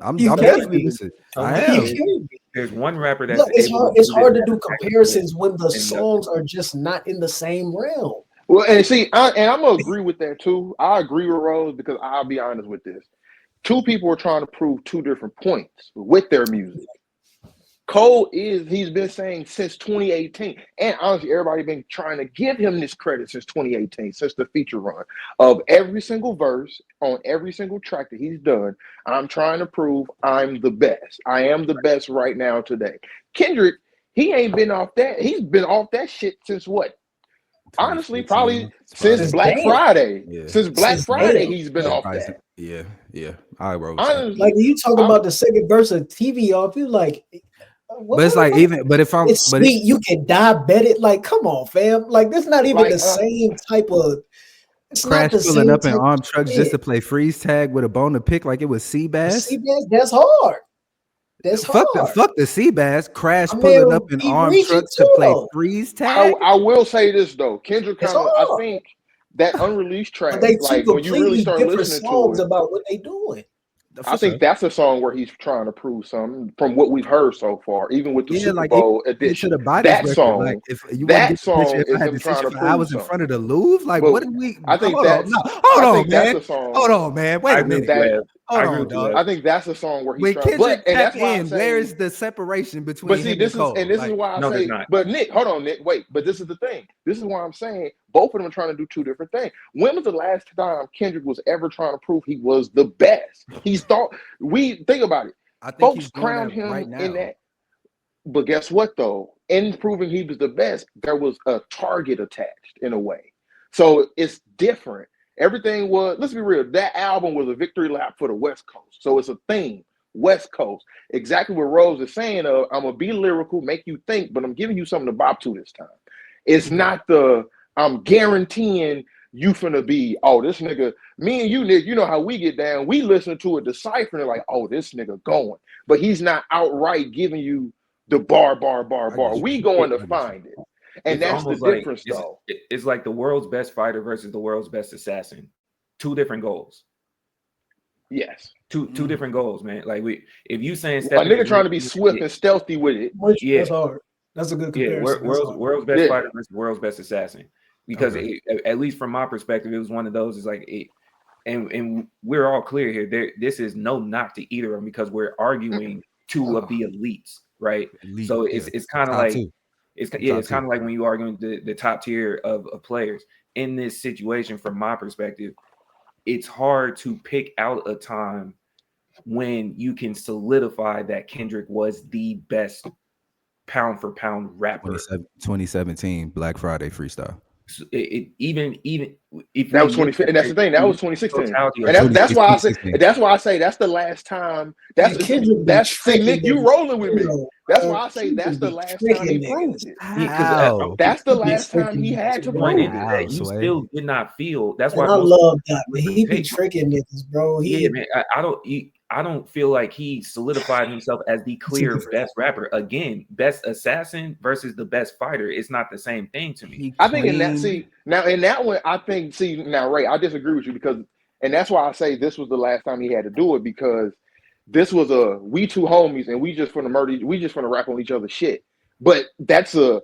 I'm definitely listening. I am. There's one rapper that's it's hard to do comparisons when the songs are just not in the same realm. Well, and see, I'm gonna agree with that too. I agree with Rose because I'll be honest with this. Two people are trying to prove two different points with their music. Cole he's been saying since 2018, and honestly, everybody been trying to give him this credit since 2018, since the feature run of every single verse on every single track that he's done. I'm trying to prove I'm the best. I am the best right now today. Kendrick, he ain't been off that. He's been off that shit since what? Honestly, probably since Black Friday. Yeah. Since Black Friday, he's been off that. Yeah. I wrote. Like you talking about the second verse of TV off, you like. But it's like it's sweet, you can diabet it. Like, come on, fam. Like, that's not even the same type of. It's Crash pulling up in armed trucks just to play freeze tag with a bone to pick like it was Seabass. That's hard. That's hard. Fuck the Seabass. Crash pulling up in armed trucks to play freeze tag. I will say this though, Kendrick kind of. I think that unreleased track, like when you really start listening to it, about what they doing. I think that's a song where he's trying to prove something from what we've heard so far, even with the Super Bowl edition. That song, like, if you that song is him trying to prove I was in front of the Louvre. Like, what did we? I think that's. Hold on, man. Wait a minute. Hold on, dog. I think that's a song where he's trying. But and that's why I'm saying, where is the separation between? But see, this is why I say. But Nick, hold on, Nick. Wait, but this is the thing. This is why I'm saying both of them are trying to do two different things. When was the last time Kendrick was ever trying to prove he was the best? We think about it. Folks crowned him in that. But guess what though? In proving he was the best, there was a target attached in a way. So it's different. Everything was, let's be real, that album was a victory lap for the West Coast. So it's a theme, West Coast. Exactly what Rose is saying of, I'm going to be lyrical, make you think, but I'm giving you something to bop to this time. It's not I'm guaranteeing you finna be, this nigga, me and you, Nick, you know how we get down. We listen to it, deciphering it like, this nigga going. But he's not outright giving you the bar. We going to find it. And that's the difference, though. It's like the world's best fighter versus the world's best assassin. Two different goals. Yes. Two different goals, man. Like if you saying a nigga trying to be swift and stealthy with it. That's hard. That's a good comparison. World's best fighter versus world's best assassin. because at least from my perspective, it was one of those. It's like it, and we're all clear here. This is no knock to either of them because we're arguing two of the elites, right? Elite, so it's kind of like it's kind of like when you arguing the top tier of players in this situation. From my perspective, it's hard to pick out a time when you can solidify that Kendrick was the best pound for pound rapper. 2017 Black Friday freestyle. Even if that was 2015, and that's the thing. That was 2016, and that's why I say that's the last time. That's Nick, you rolling with me. That's why I say that's the last time he proved it. That's the last time he had to prove it. You still did not feel. That's why I love that. Man. He be tricking niggas, bro. Yeah, man. I don't feel like he solidified himself as the clear best rapper. Again, best assassin versus the best fighter. It's not the same thing to me. I think in that one, I think Ray, I disagree with you and that's why I say this was the last time he had to do it, because this was we two homies and we just finna rap on each other's shit. But that's a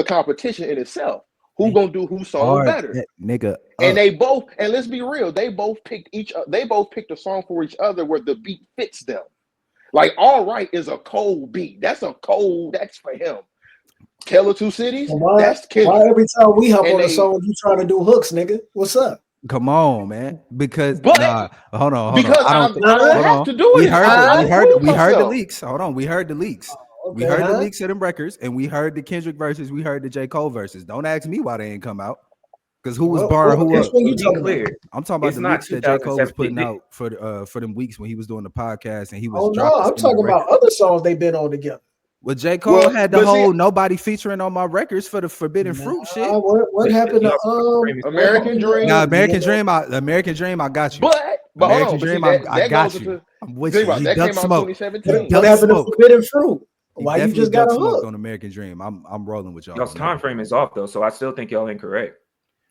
competition in itself. Who gonna do whose song better, nigga? And they both, and let's be real, they both picked a song for each other where the beat fits them. Like All Right is a cold beat. That's for him. Tale of Two Cities. That's Kendrick. Why every time we hop on a song, you trying to do hooks, nigga? What's up? Come on, man. Because hold on. Because I don't have to do it. We heard the leaks. Hold on, we heard the leaks. We heard the leaks of them records, and we heard the Kendrick verses. We heard the J. Cole verses. Don't ask me why they ain't come out. Because who was barring who up? I'm talking about the leaks that J. Cole was putting out for them weeks when he was doing the podcast, and he was. Oh no, I'm talking about other songs they've been on together. Well, J. Cole had the whole nobody featuring on my records for the Forbidden Fruit shit. What happened to American Dream? Nah, American Dream, I got you. But American Dream, I got you. I'm with you. That came out 2017. What happened to Forbidden Fruit? Why you just got a hook on American Dream? I'm rolling with y'all. Y'all's time frame is off though, so I still think y'all incorrect.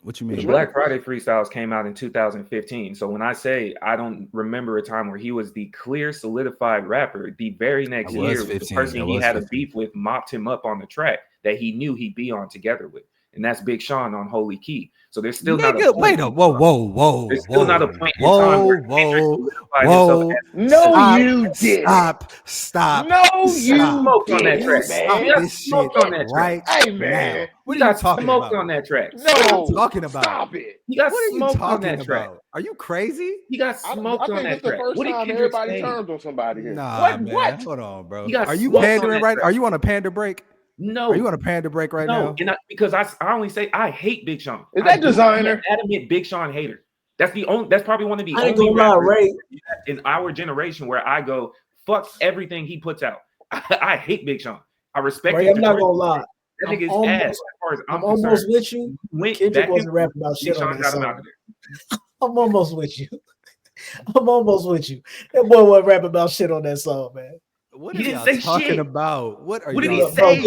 What you mean? The Black Friday freestyles came out in 2015. So when I say I don't remember a time where he was the clear solidified rapper, the very next year, the person he had a beef with mopped him up on the track that he knew he'd be on together with. And that's Big Sean on Holy Key. So there's still not a point. Whoa. There's still not a point in time where whoa. No, you did. Stop. No, you smoked on that track. Stop this shit on that track. Hey, man. What are you talking about? On that track. No, what are you talking about? Stop it. He got what are you smoked talking on that about? track. Are you crazy? He got smoked on that track. What did everybody turns on somebody here? Nah, man. What? Hold on, bro. Are you pandering right? Are you on a pander break? No. Are you on a panda break right now? And because I only say I hate Big Sean. Is that designer? I'm an adamant Big Sean hater. That's probably one of the only rappers in our generation where I go, fuck everything he puts out. I hate Big Sean. I respect him. I'm not gonna lie. That nigga's ass as far as I'm almost with you. Kendrick wasn't rapping about shit on that song. I'm almost with you. That boy wasn't rapping about shit on that song, man. What are you talking about? What did he say?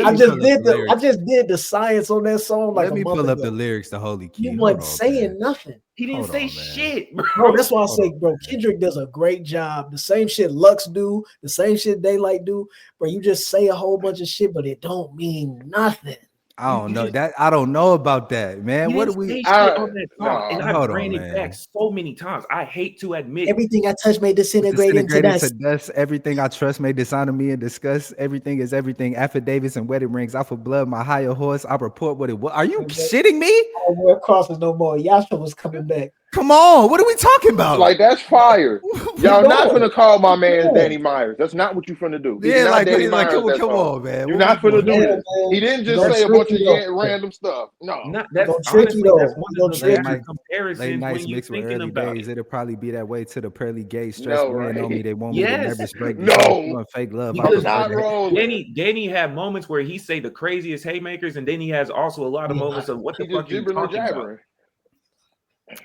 I just did the science on that song. Let me pull up the lyrics to Holy Key. You wasn't saying nothing. He didn't say shit, bro. No, that's why I say, bro, Kendrick does a great job. The same shit Lux do, the same shit Daylight do, bro. You just say a whole bunch of shit, but it don't mean nothing. I don't know that. I don't know about that, man. What do we? On that song, and I ran it back so many times. I hate to admit, everything I touch may disintegrate into dust. Everything I trust may dishonor me and discuss. Everything is everything. Affidavits and wedding rings. Off of blood, my higher horse. I report what it was. Are you shitting me? I don't wear crosses no more. Yasha was coming back. Come on, what are we talking about? Like that's fire. Y'all not gonna call my man Danny Myers. That's not what you finna do. Yeah, like come on, man. You're not gonna do it. He didn't just say a bunch of random stuff. No, that's tricky though. That's one of the comparisons. Late nights mixed with early days. It'll probably be that way to the pearly gates. Stress on me. They won't be the nervous break. No, fake love. Danny had moments where he say the craziest haymakers, and then he has also a lot of moments of what the fuck you talking about.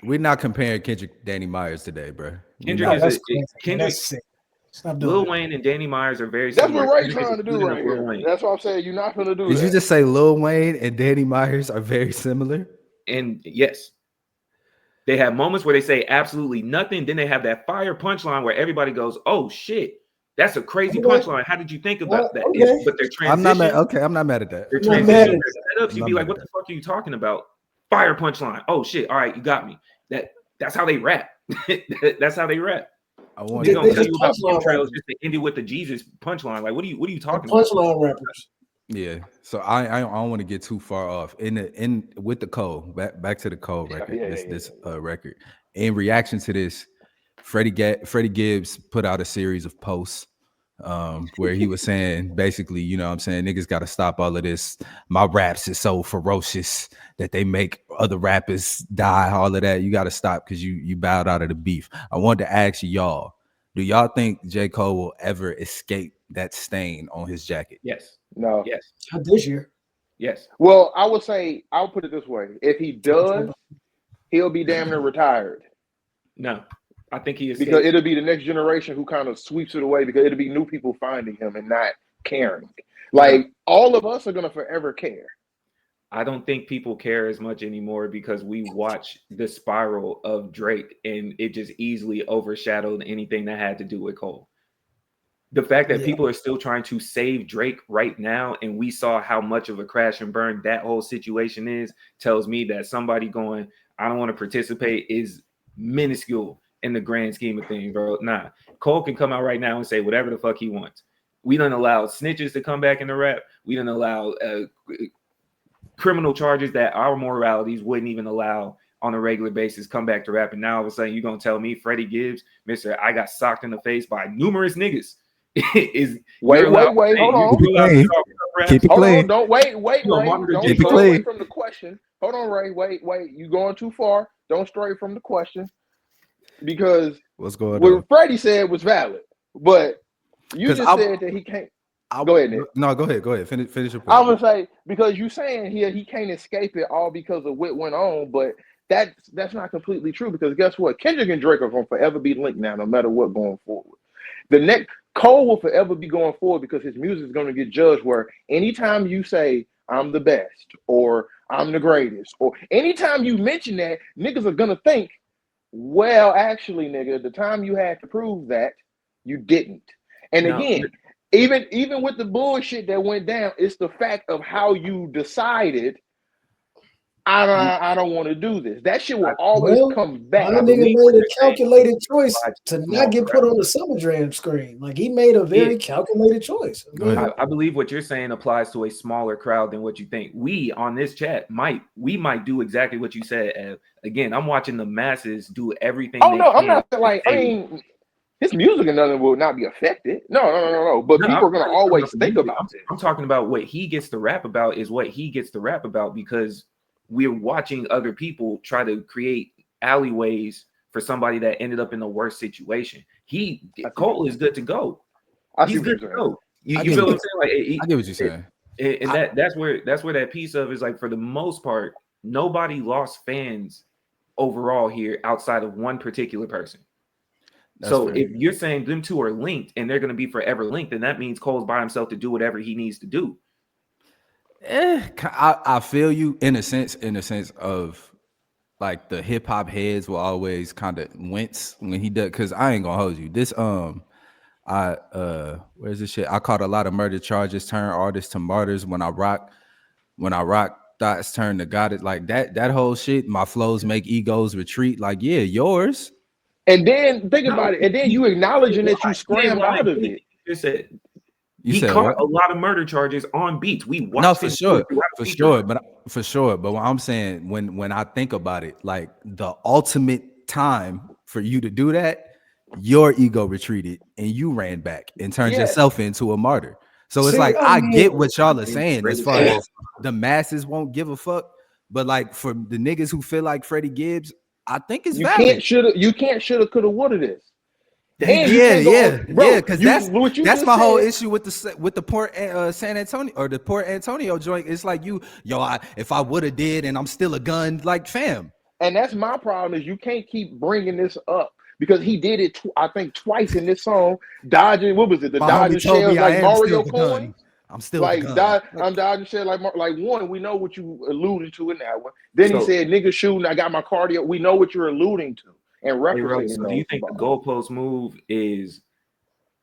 We're not comparing Kendrick Danny Myers today, bro. Kendrick Lil Wayne and Danny Myers are very similar. That's what Ray's trying to do right here. That's what I'm saying. You're not going to do Did you just say Lil Wayne and Danny Myers are very similar? And yes. They have moments where they say absolutely nothing. Then they have that fire punchline where everybody goes, oh, shit. That's a crazy Okay. punchline. How did you think about that? Okay. But their transition, I'm not mad. Okay, I'm not mad at that. their I'm not mad transition, at their setups, you'd be like, what the fuck are you talking about? Fire punchline. Oh shit. All right, you got me. That's how they rap. That's how they rap. I want They They gonna tell just you about punchline trails rappers. just to end it with the Jesus punchline. Like, what are you They're talking about? punchline rappers. Yeah, so I don't want to get too far off in with the Cole back to the Cole record. This record in reaction to this, Freddie Gibbs put out a series of posts where he was saying basically, you know what I'm saying, niggas got to stop all of this. My raps is so ferocious that they make other rappers die. All of that, you got to stop because you bowed out of the beef. I wanted to ask y'all, do y'all think J. Cole will ever escape that stain on his jacket? Yes. No. Yes. Not this year. Yes. Well, I would say, I'll put it this way. If he does, he'll be damn near retired. No. I think he is Because it'll be the next generation who kind of sweeps it away because it'll be new people finding him and not caring. Like, all of us are going to forever care. I don't think people care as much anymore because we watch the spiral of Drake and it just easily overshadowed anything that had to do with Cole. The fact that people are still trying to save Drake right now, and we saw how much of a crash and burn that whole situation is, tells me that somebody going, I don't want to participate, is minuscule in the grand scheme of things, bro. Nah, Cole can come out right now and say whatever the fuck he wants. We don't allow snitches to come back in the rap. We don't allow criminal charges that our moralities wouldn't even allow on a regular basis come back to rap. And now all of a sudden you're going to tell me Freddie Gibbs, Mr. I got socked in the face by numerous niggas. Wait, hold on. Keep it clean. Don't wait, Ray. Don't Keep it stray clean away from the question. Hold on, Ray. Wait. You going too far. Don't stray from the question. Because what's going what on? Freddie said was valid. But you just said that he can't. Go ahead, Nick. No, go ahead. Finish your point. I would say, because you saying here he can't escape it all because of what went on, but that's not completely true, because guess what? Kendrick and Drake are going to forever be linked now, no matter what going forward. The next Cole will forever be going forward because his music is going to get judged where anytime you say I'm the best or I'm the greatest, or anytime you mention that, niggas are going to think, well, actually, nigga, the time you had to prove that, you didn't. And again, even with the bullshit that went down, it's the fact of how you decided, I don't want to do this. That shit will always come back. My nigga made a calculated choice to not get put on the Summer Jam screen. Like, he made a very calculated choice. I believe what you're saying applies to a smaller crowd than what you think. We on this chat might do exactly what you said. Again, I'm watching the masses do everything. Oh no, I'm not like, I mean, his music and nothing will not be affected. No. But people are gonna always think about it. I'm talking about what he gets to rap about is what he gets to rap about, because we're watching other people try to create alleyways for somebody that ended up in the worst situation. Cole is good to go. He's good to go. You feel what I'm saying? Like, I get what you're saying. And that's where that piece of is like, for the most part, nobody lost fans overall here outside of one particular person. So if you're saying them two are linked and they're going to be forever linked, then that means Cole's by himself to do whatever he needs to do. I feel you in a sense of like the hip hop heads will always kind of wince when he does, because I ain't gonna hold you. This where's this shit? I caught a lot of murder charges, turn artists to martyrs. When I rock thoughts turn to God. It like that whole shit. My flows make egos retreat. Like, yeah, yours. And then think about it. And then you acknowledging that you scrambled out of it. He caught a lot of murder charges on beats. We watched. No, for sure. But what I'm saying, when I think about it, like the ultimate time for you to do that, your ego retreated and you ran back and turned yourself into a martyr. So it's I get what y'all are saying as far as the masses won't give a fuck, but like for the niggas who feel like Freddie Gibbs, I think it's valid. You can't shoulda coulda woulda this. Because that's my whole issue with the Port San Antonio or the Port Antonio joint. It's like if I woulda did and I'm still a gun, like, fam. And that's my problem, is you can't keep bringing this up, because he did it I think twice in this song, dodging, what was it, the dodging shells like Mario coins. I'm still like I'm dodging shit like one. We know what you alluded to in that one. Then he said, "Nigga shooting, I got my cardio." We know what you're alluding to and referencing. So do you think the goalpost move is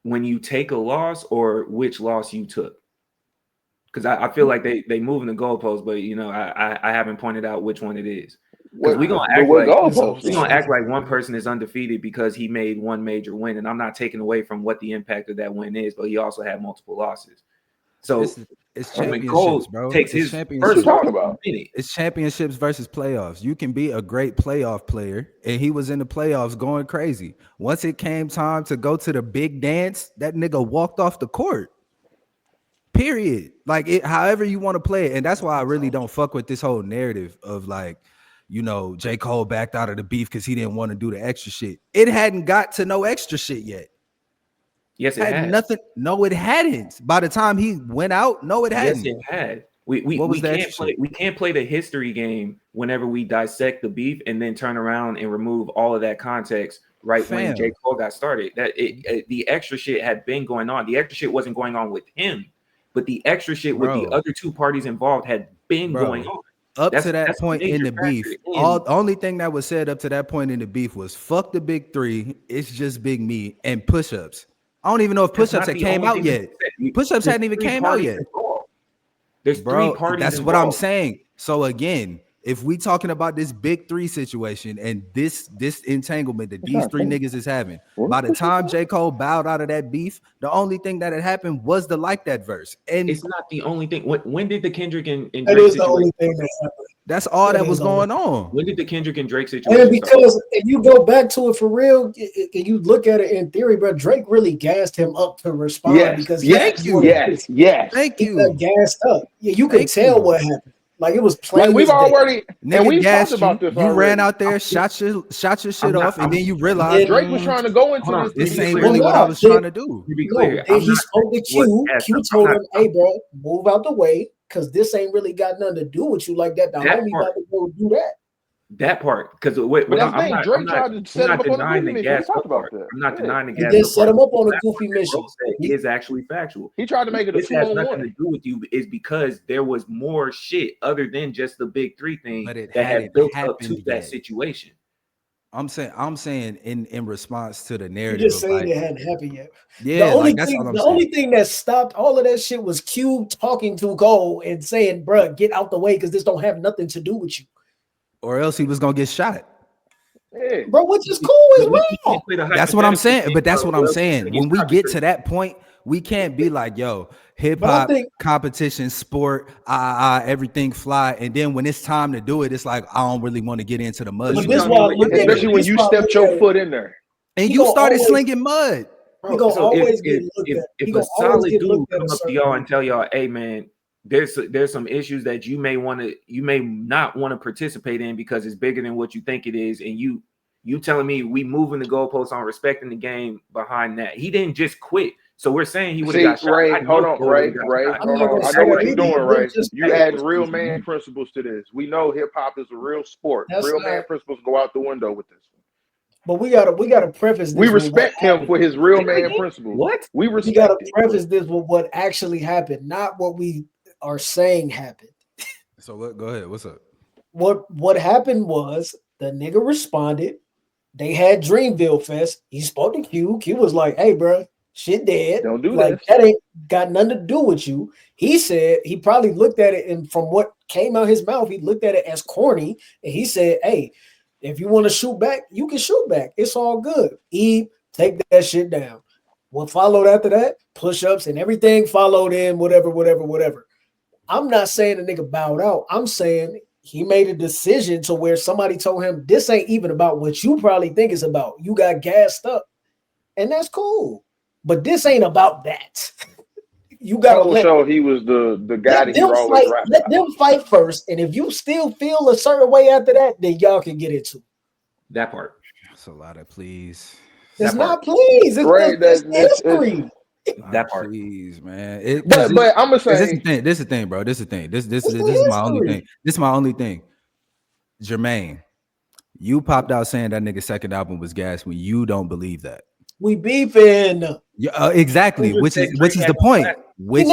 when you take a loss or which loss you took? Because I feel like they moving the goalposts, but I haven't pointed out which one it is. Because we're gonna act like one person is undefeated because he made one major win, and I'm not taking away from what the impact of that win is, but he also had multiple losses. So it's championships, bro. Takes it's his championships. first talking about. It's championships versus playoffs. You can be a great playoff player, and he was in the playoffs going crazy. Once it came time to go to the big dance, that nigga walked off the court. Period. Like it, however you want to play it, and that's why I really don't fuck with this whole narrative of like, J. Cole backed out of the beef because he didn't want to do the extra shit. It hadn't got to no extra shit yet. Yes, it had nothing. No, it hadn't. By the time he went out, no, it hadn't. Yes, it had. We can't play the history game whenever we dissect the beef and then turn around and remove all of that context when J. Cole got started. The extra shit had been going on. The extra shit wasn't going on with him, but the extra shit with the other two parties involved had been going on. Up to that point in the beef, the only thing that was said up to that point in the beef was fuck the big three. It's just Big Me and push-ups. I don't even know if push-ups had came out yet. Push-ups hadn't even came out yet. There's three parties. That's what I'm saying. So again, if we talking about this big three situation and this entanglement that these three niggas is having, by the time J. Cole bowed out of that beef, the only thing that had happened was the Like That verse. And it's not the only thing. When did the Kendrick and Drake that is the only thing that happened. That's all that was going on. When did the Kendrick and Drake situation and because if you go back to it for real, and you look at it in theory, bro, Drake really gassed him up to respond because he got gassed up. Yeah, you can tell what happened. Like it was plain. Like we've already, and we've talked about this. You ran out there, shot your shit off, and then you realized Drake was trying to go into this. This ain't really what I was trying to do. To be clear, he spoke to Q. Q told him, "Hey, bro, move out the way, because this ain't really got nothing to do with you like that. The homie about to go do that." That part, because I'm not denying the gas part. I'm not denying the gas. He just set him up on a goofy mission. It is actually factual. He tried to make it a 2-on-1. Has nothing to do with you. Is because there was more shit other than just the big three thing that had built up to that situation. I'm saying in response to the narrative. You're just saying it hadn't happened yet. Yeah, the only thing that stopped all of that shit was Q talking to Cole and saying, "Bruh, get out the way because this don't have nothing to do with you." Or else he was gonna get shot. Yeah. Bro, which is cool as well. That's what I'm saying. But that's what I'm saying. When we get to that point, we can't be like, yo, hip hop, competition, sport, everything fly. And then when it's time to do it, it's like, I don't really want to get into the mud. Especially when you stepped your foot in there. And you started slinging mud. If a solid dude come up to y'all and tell y'all, hey man, there's some issues that you may not want to participate in because it's bigger than what you think it is, and you telling me we moving the goalposts on respecting the game behind that. He didn't just quit. So we're saying he would have got shot. Ray, hold on, Ray. I know what you're doing, Ray. You add real man principles to this. We know hip hop is a real sport. Real man principles go out the window with this. But we gotta preface this. We respect him for his real man principles. What? We gotta preface this with what actually happened, not what we are saying happened. So go ahead. What's up? What happened was the nigga responded. They had Dreamville Fest. He spoke to Q. Q was like, "Hey, bro, shit dead. Don't do like that. Ain't got nothing to do with you." He said he probably looked at it, and from what came out his mouth, he looked at it as corny, and he said, "Hey, if you want to shoot back, you can shoot back. It's all good. Take that shit down." What followed after that? Push-ups and everything followed in. Whatever. I'm not saying the nigga bowed out. I'm saying he made a decision to where somebody told him this ain't even about what you probably think it's about. You got gassed up, and that's cool. But this ain't about that. You gotta show he was the guy that you always rap. Let them fight first, and if you still feel a certain way after that, then y'all can get into that part. That's a lot of please. It's not please. It's history. That part, please, man. But I'm gonna say this is the thing, bro. This is the thing. This is my only thing. This is my only thing. Jermaine, you popped out saying that nigga's second album was gas when you don't believe that. We beefing. Yeah, exactly. Which is the point. Which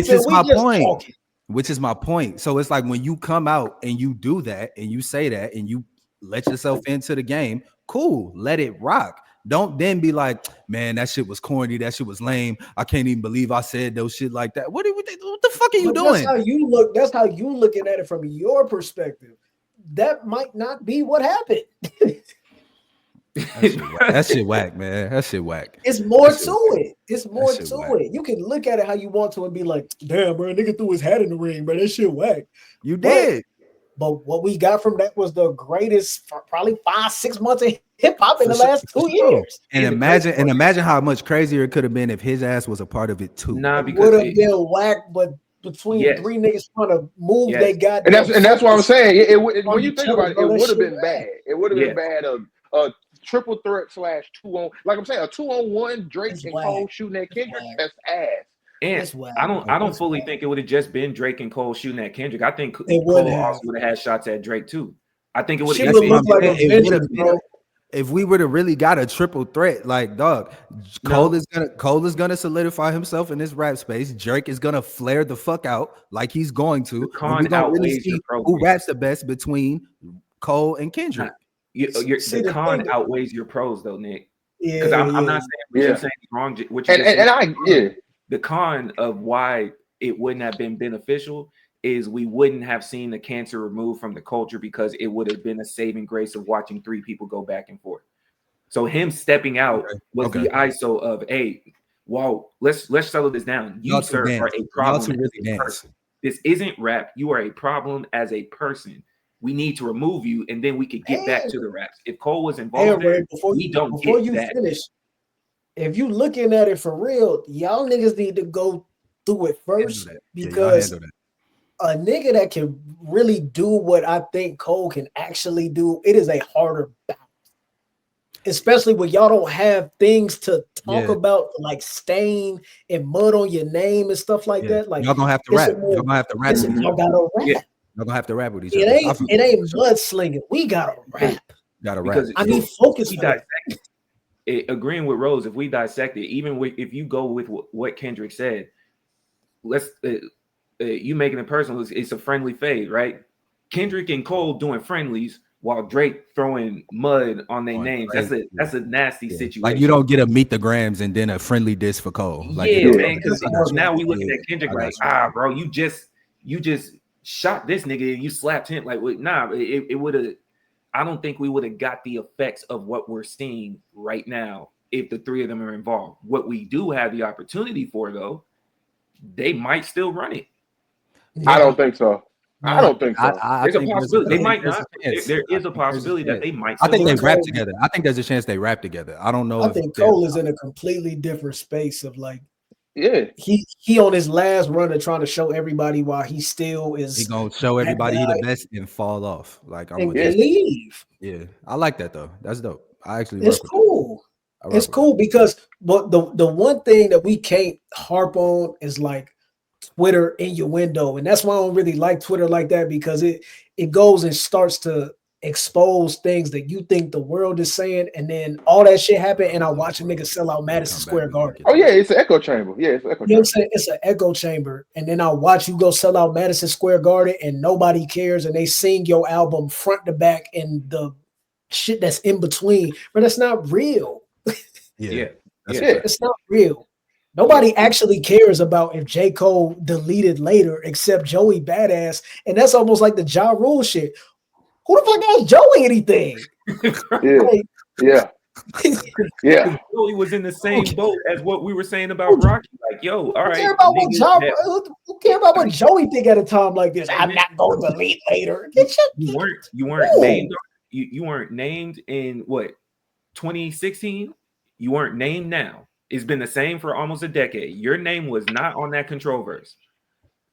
is my point. Talking. Which is my point. So it's like when you come out and you do that and you say that and you let yourself into the game, cool. Let it rock. Don't then be like, man, that shit was corny. That shit was lame. I can't even believe I said those shit like that. What the fuck are you doing? That's how you look. That's how you looking at it from your perspective. That might not be what happened. That shit whack, man. That shit whack. It's more to it. It's more to it. You can look at it how you want to and be like, damn, bro, nigga threw his hat in the ring, bro. That shit whack. You did. But what we got from that was the greatest, probably 5-6 months of hip hop in the last 2 years. And imagine how much crazier it could have been if his ass was a part of it too. Nah, It because would have been whack, but between three niggas trying to move, they got and that's what I'm saying. When you think about it, it That would have shit been whack. bad. It would have been bad. A triple threat / 2-on, like I'm saying, a 2-on-1 Drake It's and whack. Cole shooting at Kendrick. whack. That's ass. And That's whack. I don't That's fully whack. think it would have just been Drake and Cole shooting at Kendrick. I think They would Cole have. also would have had shots at Drake too. I think it would Shit have would been. look like a It would've vengeance, been- bro. If we would have really got a triple threat, like dog, Cole is gonna solidify himself in this rap space. Drake is gonna flare the fuck out like he's going to. The con And we gonna really outweighs see the pro. who raps the best between Cole and Kendrick. See, The the con thing- outweighs your pros though, Nick. Yeah, Because I'm not saying what Yeah. you're saying is wrong. What you And just said, I the con of why it wouldn't have been beneficial is we wouldn't have seen the cancer removed from the culture because it would have been a saving grace of watching three people go back and forth. So him stepping out was the ISO of, hey, well, let's settle this down. You, sir, are a problem as a person. This isn't rap. You are a problem as a person. We need to remove you, and then we could get back to the raps. If Cole was involved, before we don't before get you that. finish, if you looking at it for real, y'all niggas need to go through it first because a nigga that can really do what I think Cole can actually do, it is a harder battle. Especially when y'all don't have things to talk about, like stain and mud on your name and stuff like that. Like y'all gonna have to rap. Y'all gonna have to rap. Y'all gotta rap. Y'all gonna have to rap with each other. It ain't mudslinging. We gotta rap. Gotta rap. I need focus. Agreeing with Rose, if we dissect it, even if you go with what Kendrick said, let's you making it personal. It's a friendly fade, right? Kendrick and Cole doing friendlies while Drake throwing mud on their names. That's a nasty situation. Like you don't get a meet the grams and then a friendly diss for Cole. Like man, because now we looking at Kendrick like, bro, you just shot this nigga and you slapped him. Like, nah, it would have. I don't think we would have got the effects of what we're seeing right now if the three of them are involved. What we do have the opportunity for, though, they might still run it. I don't think so. I don't think so. There's a possibility. They might not. There is a possibility that they might. I think they rap together. I think there's a chance they rap together. I don't know. I think Cole is in a completely different space of like, he on his last run of trying to show everybody why he still is. He gonna show everybody he the best and fall off. Like I'm gonna leave. Yeah, I like that though. That's dope. I actually. It's cool. It's cool because, but the one thing that we can't harp on is like Twitter innuendo, and that's why I don't really like Twitter like that because it goes and starts to expose things that you think the world is saying, and then all that shit happen, and I watch a nigga sell out Madison Square Garden. Oh yeah, it's an echo chamber. Yeah, it's an echo chamber. You know what I'm saying? It's an echo chamber, and then I watch you go sell out Madison Square Garden, and nobody cares, and they sing your album front to back, and the shit that's in between, but that's not real. It's not real. Nobody actually cares about if J. Cole deleted later except Joey Badass. And that's almost like the Ja Rule shit. Who the fuck asked Joey anything? Yeah. Joey was in the same boat as what we were saying about Rocky. Like, yo, all right. Who care about what Joey think at a time like this? I'm not going to delete later. You weren't named. You weren't named in what 2016. You weren't named now. It's been the same for almost a decade. Your name was not on that Control verse.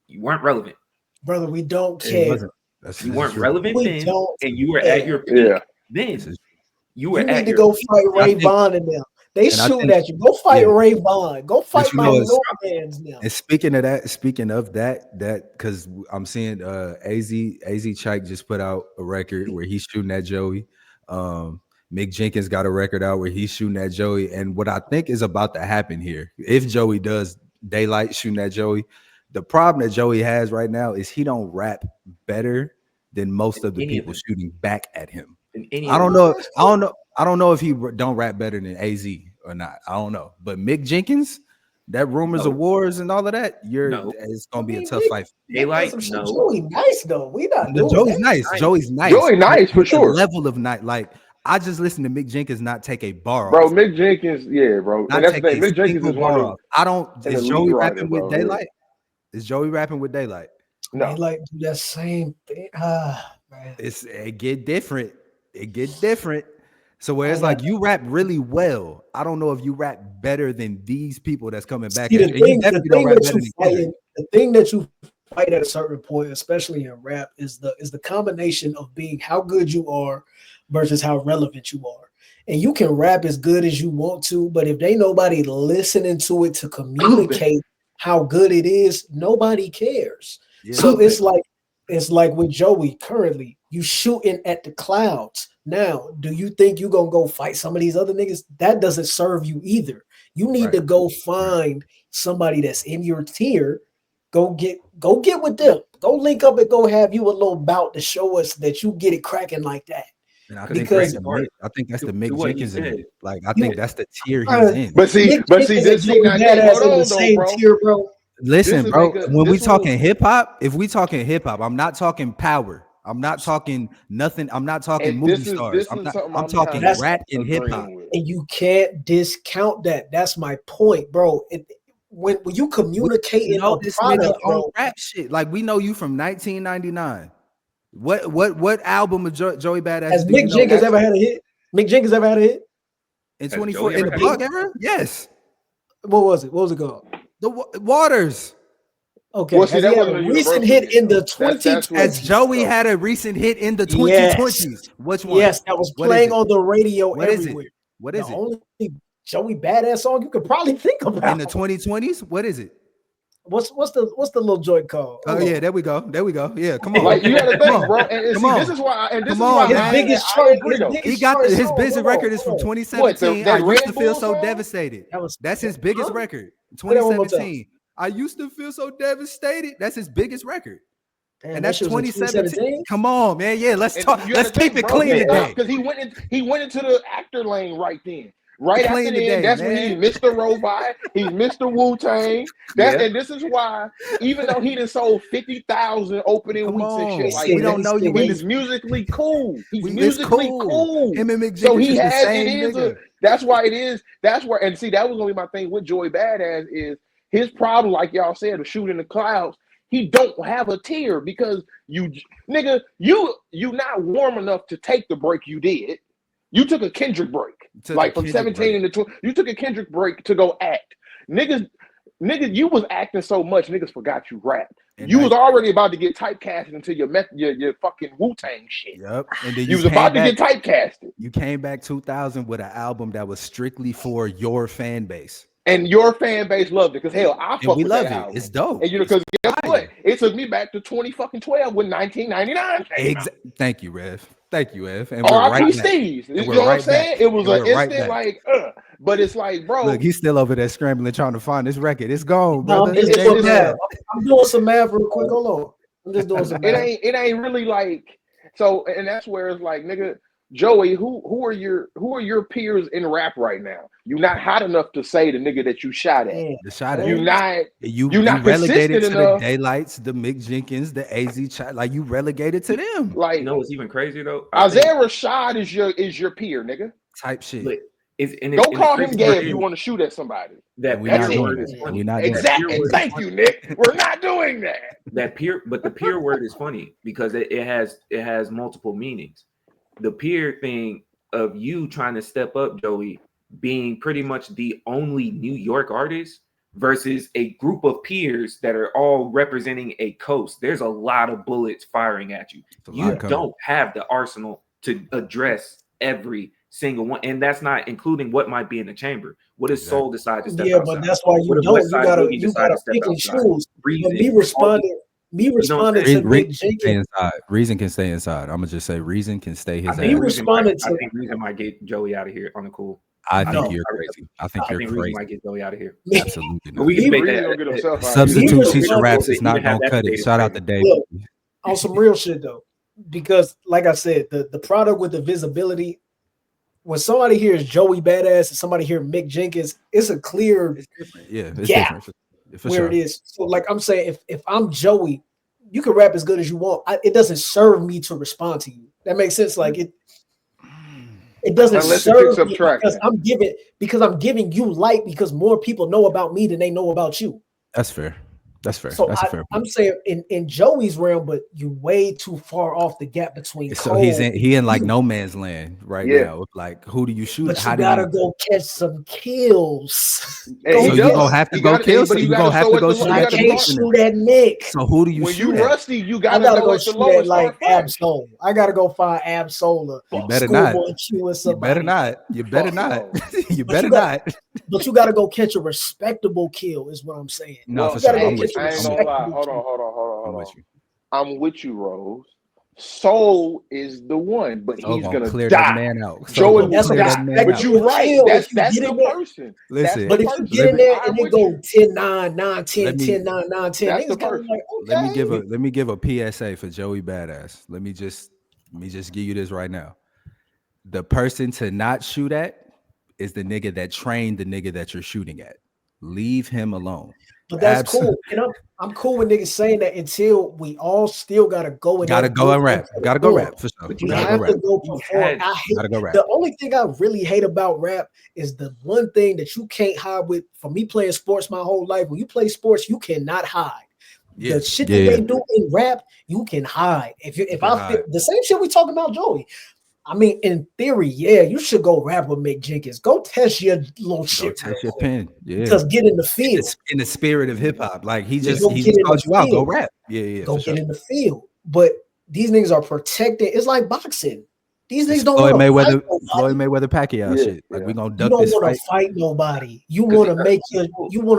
You weren't relevant, brother. We don't care. You weren't relevant then, and you were at your peak. Then you need to go fight Ray Vaughn and them. They shooting at you. Go fight Ray Vaughn. Go fight my Northlands now. And speaking of that, because I'm seeing AZ Chike just put out a record where he's shooting at Joey. Mick Jenkins got a record out where he's shooting at Joey. And what I think is about to happen here, if Joey does daylight shooting at Joey, the problem that Joey has right now is he don't rap better than most of the people shooting back at him. I don't know. I don't know if he don't rap better than AZ or not. I don't know. But Mick Jenkins, that rumors of wars and all of that, it's gonna be a tough fight. Daylight, Joey nice though. We not doing Joey's that. nice. Joey's nice. Joey nice for sure. The level of night, like I just listened to Mick Jenkins not take a bar bro. off. Mick Jenkins, yeah, bro. Not And that's take the thing. a Mick Jenkins is single one bar of off. I don't. an Is elite Joey writer, rapping with bro. Daylight? Is Joey rapping with Daylight? No, Daylight do that same thing. Man. It get different. It get different. So where it's like you rap really well. I don't know if you rap better than these people that's coming back. See, The thing that you fight at a certain point, especially in rap, is the combination of being how good you are versus how relevant you are. And you can rap as good as you want to, but if ain't nobody listening to it to communicate how good it is, nobody cares. Yeah. So it's like with Joey currently, you shooting at the clouds. Now, do you think you're gonna go fight some of these other niggas? That doesn't serve you either. You need to go find somebody that's in your tier. Go get with them. Go link up and go have you a little bout to show us that you get it cracking like that. And I think that's the Mick Jenkins in it. Like I think that's the tier he's in. But see, this thing not hold on, bro. Tier, bro. Listen, bro. When we talking hip hop, if we talking hip hop, I'm not talking power. I'm not talking nothing. I'm not talking movie stars. I'm talking rap and hip hop. And you can't discount that. That's my point, bro. When you communicate in a product, on rap shit, like we know you from 1999. What album of Joey Badass? Has Mick Jenkins ever had a hit? Mick Jenkins ever had a hit? In 24 in the Plug era? Yes. What was it? What was it called? The Waters. Okay. Well, see, that was a recent hit in the 2020s. As Joey had a recent hit in the 2020s. Yes. Which one? Yes, that was playing on the radio everywhere. What is it? The only Joey Badass song you could probably think about. In the 2020s? What is it? What's the little joint called? Yeah, there we go. Yeah, come on. Like you gotta think, bro. And see, this is why. His biggest chart. He got his biggest record is from 2017. I used to feel so devastated. That's his biggest record. 2017. I used to feel so devastated. That's his biggest record. Damn, and that's 2017. Come on, man. Yeah, let's talk. Let's keep it clean today. Because he went into the actor lane right then. Right after then, that's when he's Mr. Robot, he's Mr. Wu-Tang. And this is why, even though he done sold 50,000 opening weeks and shit like we don't know you. He's musically cool. He's musically cool. So he has that's why it is. That's where, and see, that was gonna be my thing with Joey Badass is his problem, like y'all said, of shooting the clouds. He don't have a tier because you not warm enough to take the break you did. You took a Kendrick break, like from 17 into 20. You took a Kendrick break to go act. Niggas, you was acting so much, niggas forgot you rapped. You was already about to get typecasted into your fucking Wu-Tang shit. Yep. And then you was about to get typecasted. You came back 2000 with an album that was strictly for your fan base. And your fan base loved it because hell, I fuck with that album. It's dope. And because guess what? It took me back to 2012 when 1999 came out. Thank you, Rev. Thank you, Ev. And R.I.P. Steve's. You know what I'm saying? It was an instant but it's like, bro. Look, he's still over there scrambling trying to find this record. It's gone, brother. I'm doing some math real quick. Hold on. I'm just doing some math. It ain't really like so, and that's where it's like, nigga, Joey, who are your peers in rap right now? You're not hot enough to say the nigga that you shot at. You're not relegated to enough. The Daylights, the Mick Jenkins, the AZ like you relegated to them. Like, you know what's even crazy though? Isaiah Rashad is your peer, nigga. Type shit. But don't call him gay if you want to shoot at somebody. We're not doing that. Exactly. Thank you, Nick. We're not doing that. But the peer word is funny because it has multiple meanings. The peer thing of you trying to step up, Joey, being pretty much the only New York artist versus a group of peers that are all representing a coast. There's a lot of bullets firing at you. You don't have the arsenal to address every single one, and that's not including what might be in the chamber. What if Soul decide to step outside? But that's why you don't. You gotta pick and choose. Me responding to Mick Jenkins. Reason can stay inside. I'm gonna just say Reason can stay his. I think Reason might get Joey out of here on the cool. I think you're crazy. I think you're crazy. Reason might get Joey out of here. Absolutely not. We can make that. Substitute teacher raps is not gonna cut it. Shout out to Dave. On some real shit though, because like I said, the product with the visibility, when somebody hears Joey Badass and somebody hear Mick Jenkins, it's a clear It's different. Yeah, it's gap different. For where sure. it is. So, like I'm saying, if I'm Joey, you can rap as good as you want. It doesn't serve me to respond to you. That makes sense. Like it doesn't Unless it serve picks me up because I'm giving you light because more people know about me than they know about you. That's fair. That's fair. So That's a fair point. I'm saying in Joey's realm, but you way too far off the gap between. So Cole he in like no man's land right now. Like, who do you shoot? But How you do gotta you go catch some kills. And So he you does. gonna have to You go gotta- kill. but So you you gotta gonna have show to it go the- shoot you I at gotta can't Kingston. shoot at Nick. So who do you When shoot you at? rusty, you I gotta gotta go go at the shoot at lowest like start first. Absol. I gotta go find Absol. You better not. Q or You better somebody. not. You better Fuck not. no. You But better you got- not. But you gotta go catch a respectable kill, is what I'm saying. No, Well, for You gotta sure. go I'm with catch you. a I ain't I'm gonna with lie. respectable Hold on, kill. hold on, hold on, I'm hold with on. you. I'm with you, Rose. Soul is the one, but So he's gonna gonna clear that die. man out. So Joey gonna That's a clear that die. man But out. you're right. kill if you That's get the in there. person. Listen, But if you get in there I'm and they with go you. 10-9, 9-10, Let me- 10-9, 9-10, That's the niggas gotta be person. like, let okay. me give a PSA for Joey Badass. Let me just give you this right now. The person to not shoot at is the nigga that trained the nigga that you're shooting at. Leave him alone. But that's Absolutely. cool. And I'm cool with niggas saying that until we all still gotta go in Gotta that go booth and rap. and Gotta go perform. rap for sure. But you We Gotta have go to rap. go You perform. had- I hate Gotta go rap. the only thing I really hate about rap is the one thing that you can't hide with. For me playing sports my whole life, when you play sports, you cannot hide. Yeah. The shit Yeah, that yeah. they do in rap, you can hide. If can I hide. the same shit we talking about Joey. I mean, in theory, yeah, you should go rap with Mick Jenkins. Go test your little Go shit real test your quick. pen. Yeah. Because get in the field. In the spirit of hip hop. Like he Yeah, just go he get just in called the you out. Go field. rap. Yeah, Go for get sure. in the field. But these niggas are protected. It's like boxing. These It's niggas don't Floyd want to fight Mayweather, nobody. Floyd Mayweather Pacquiao Yeah, shit. Like yeah. we gonna You duck don't this want fight. to fight nobody. You 'Cause want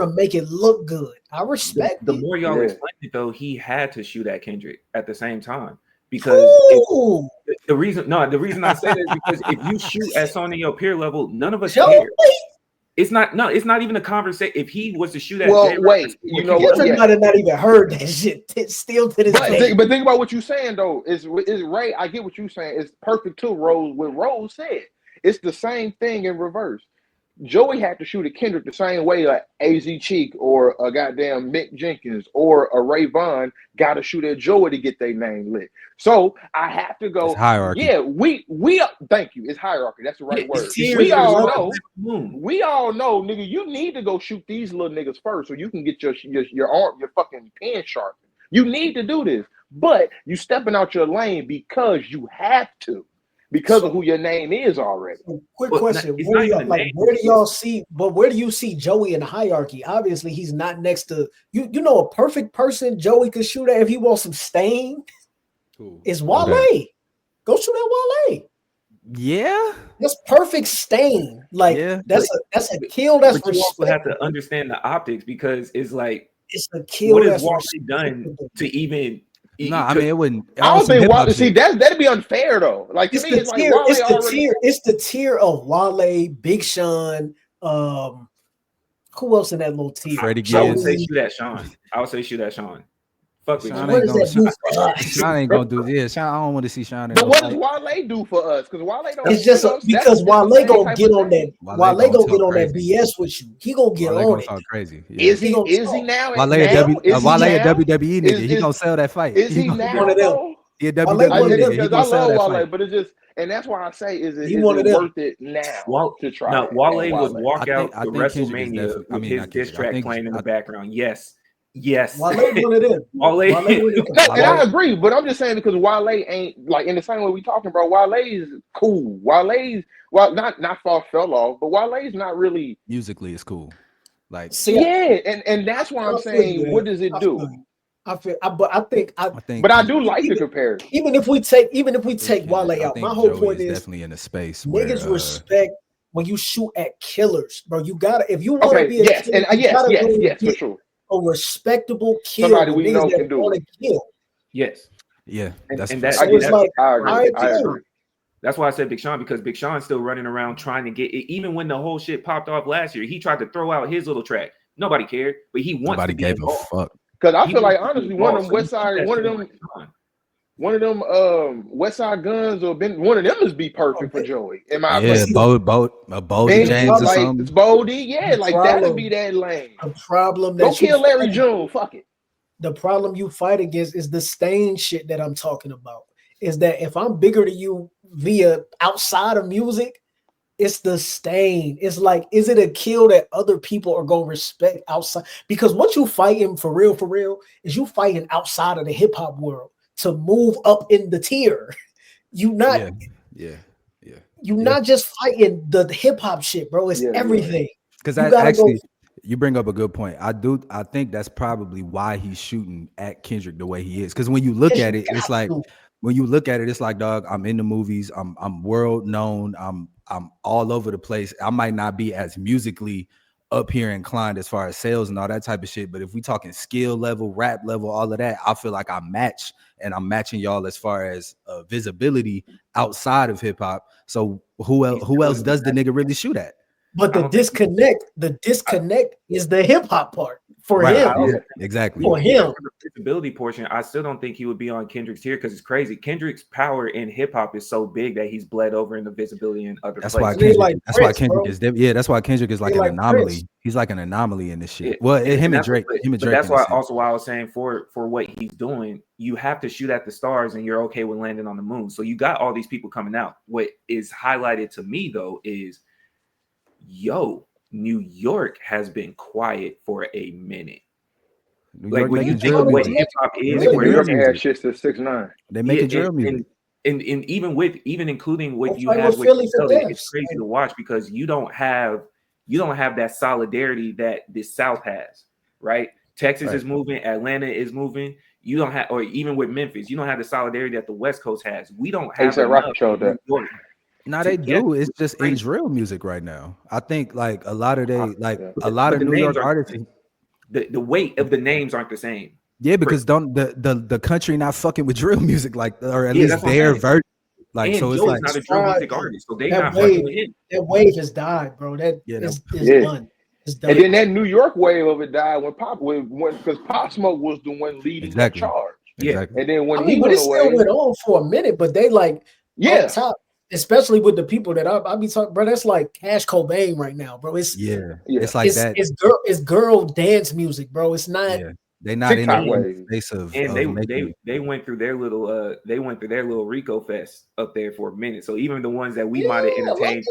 to make it look good. I respect the it. more y'all Yeah. explain it, though, he had to shoot at Kendrick at the same time because Ooh, the reason I say that is because if you shoot at someone in your peer level, none of us Joey, care. It's not even a conversation. If he was to shoot at Well, J-Rock, wait, you know what? Kendrick Yeah. might have not even heard that shit. Still to this day. But think about what you're saying though. Is Ray? I get what you're saying. It's perfect too, Rose. What Rose said. It's the same thing in reverse. Joey had to shoot at Kendrick the same way like AZ Cheek or a goddamn Mick Jenkins or a Ray Vaughn got to shoot at Joey to get their name lit. So I have to go. It's hierarchy. Yeah, we thank you. It's hierarchy. That's the right word. tiers We and all levels. know. We all know, nigga. You need to go shoot these little niggas first so you can get your arm, your fucking pen sharpened. You need to do this, but you stepping out your lane because you have to. Because of who your name is already. Quick But question: it's where not do y'all even like? name. Where do y'all see? But where do you see Joey in the hierarchy? Obviously, he's not next to you. You know, a perfect person Joey could shoot at if he wants some stain is Wale. Go shoot at Wale. Yeah. That's perfect stain. Like Yeah. that's a kill. That's But you also have to respectable. understand the optics because it's like, It's a kill. what has That's Wale done respectable. to even? No, I mean it wouldn't. I don't think Wale. See, that'd be unfair though. Like to It's me, the it's like tier. Wale It's the already. tier. It's the tier of Wale, Big Sean. Who else in that little tier? Freddie I would Gibbs. say shoot at Sean. I would say shoot at Sean. Fuck with Sean you. What ain't does gonna. that do for us? Sean ain't gonna do. Yeah, Sean. I don't want to see Sean. In But no what fight. does Wale do for us? Because Wale don't. It's just because Wale gonna get on that. Wale Wale gonna gonna get talk on that crazy. BS with you. He gonna get Wale on gonna it. talk crazy. Yeah. Is he now? Wale now? a WWE nigga. Is- He gonna sell that fight. Is he one now of them. though? He a Wale WWE one of them. nigga. He Because I gonna sell love that Wale, fight. but it's just, and that's why I say, is it He one of them. worth it now to try? Now, it Wale on would walk out I to think Kendrick is WrestleMania definitely- I with mean, his not diss Kendrick. I track think- playing in the background. Yes. Wale one of them. Wale. Wale one of them. And I agree, but I'm just saying because Wale ain't like in the same way we talking about. Wale's cool. Wale's not far fell off, but Wale's not really. Musically, it's cool. Like See, and that's why I'm I feel saying, you, what man. does it I do? feel you. But I think But I do like the comparison. even if we take Kendrick, Wale I out, think my whole Joey point is is definitely in a space where niggas respect when you shoot at killers, bro. You gotta if you want to Okay, be a yes, killer, and you gotta go yes, for get sure. a respectable kill. Somebody with we know niggas that can do wanna it. kill. Yes. yeah, that's and fair. that- So it's like, I all right, agree. cool. That's why I said Big Sean, because Big Sean's still running around trying to get it. Even when the whole shit popped off last year, he tried to throw out his little track. Nobody cared, but he wants Nobody to be gave a involved. fuck. Because I He feel like wants to be honestly, one of them involved, so West you keep Side, that one of shit them. on Big Sean. One of them West Side Guns or one of them is be perfect for Joey. In my opinion. Boldy James or like something. it's Boldy, yeah, like that'd be that lane. The problem Go that kill Larry June. Fuck it. The problem you fight against is the stain shit that I'm talking about. Is that if I'm bigger than you via outside of music, it's the stain. It's like, is it a kill that other people are gonna respect outside? Because what you fighting for real, is you fighting outside of the hip hop world to move up in the tier. You not, You're not just fighting the hip hop shit, bro. It's everything. Because actually, you bring up a good point. I think that's probably why he's shooting at Kendrick the way he is. Because when you look at it, it's like dog, I'm in the movies, I'm world known, I'm all over the place. I might not be as musically up here inclined as far as sales and all that type of shit, but if we talking skill level, rap level, all of that, I feel like I'm matching y'all as far as visibility outside of hip hop. So who else does the nigga really shoot at? But the disconnect is the hip hop part for him. Yeah, exactly. For him, the visibility portion, I still don't think he would be on Kendrick's tier because it's crazy. Kendrick's power in hip hop is so big that he's bled over in the visibility in other places. That's why Kendrick is like an anomaly. Prince. He's like an anomaly in this shit. Yeah. Well, him and Drake. That's why I was saying for what he's doing, you have to shoot at the stars and you're okay with landing on the moon. So you got all these people coming out. What is highlighted to me though is, New York has been quiet for a minute. Like when you think of what hip hop is, New York had shit to 6ix9ine. They make a drill music, and even including what you have with Philly, it's crazy to watch because you don't have that solidarity that the South has, right? Texas is moving, Atlanta is moving. You don't have, or even with Memphis, you don't have the solidarity that the West Coast has. We don't have that. No, they do. It's just in drill music right now. I think like a lot of New York artists. The weight of the names aren't the same. Yeah, because the country not fucking with drill music or at least their version. Like, and so it's like not a drill music artist, so they not fucking with him. That wave has died, bro. That is done. It's done. And then that New York wave of it died because Pop Smoke was the one leading the charge. Yeah, exactly. And then when he went away, still went on for a minute, but they like on top. Especially with the people that I be talking, bro. That's like Cash Cobain right now, bro. It's like that. It's girl dance music, bro. It's not. Yeah. They not in the space of. And they went through their little Rico Fest up there for a minute. So even the ones that we might have entertained,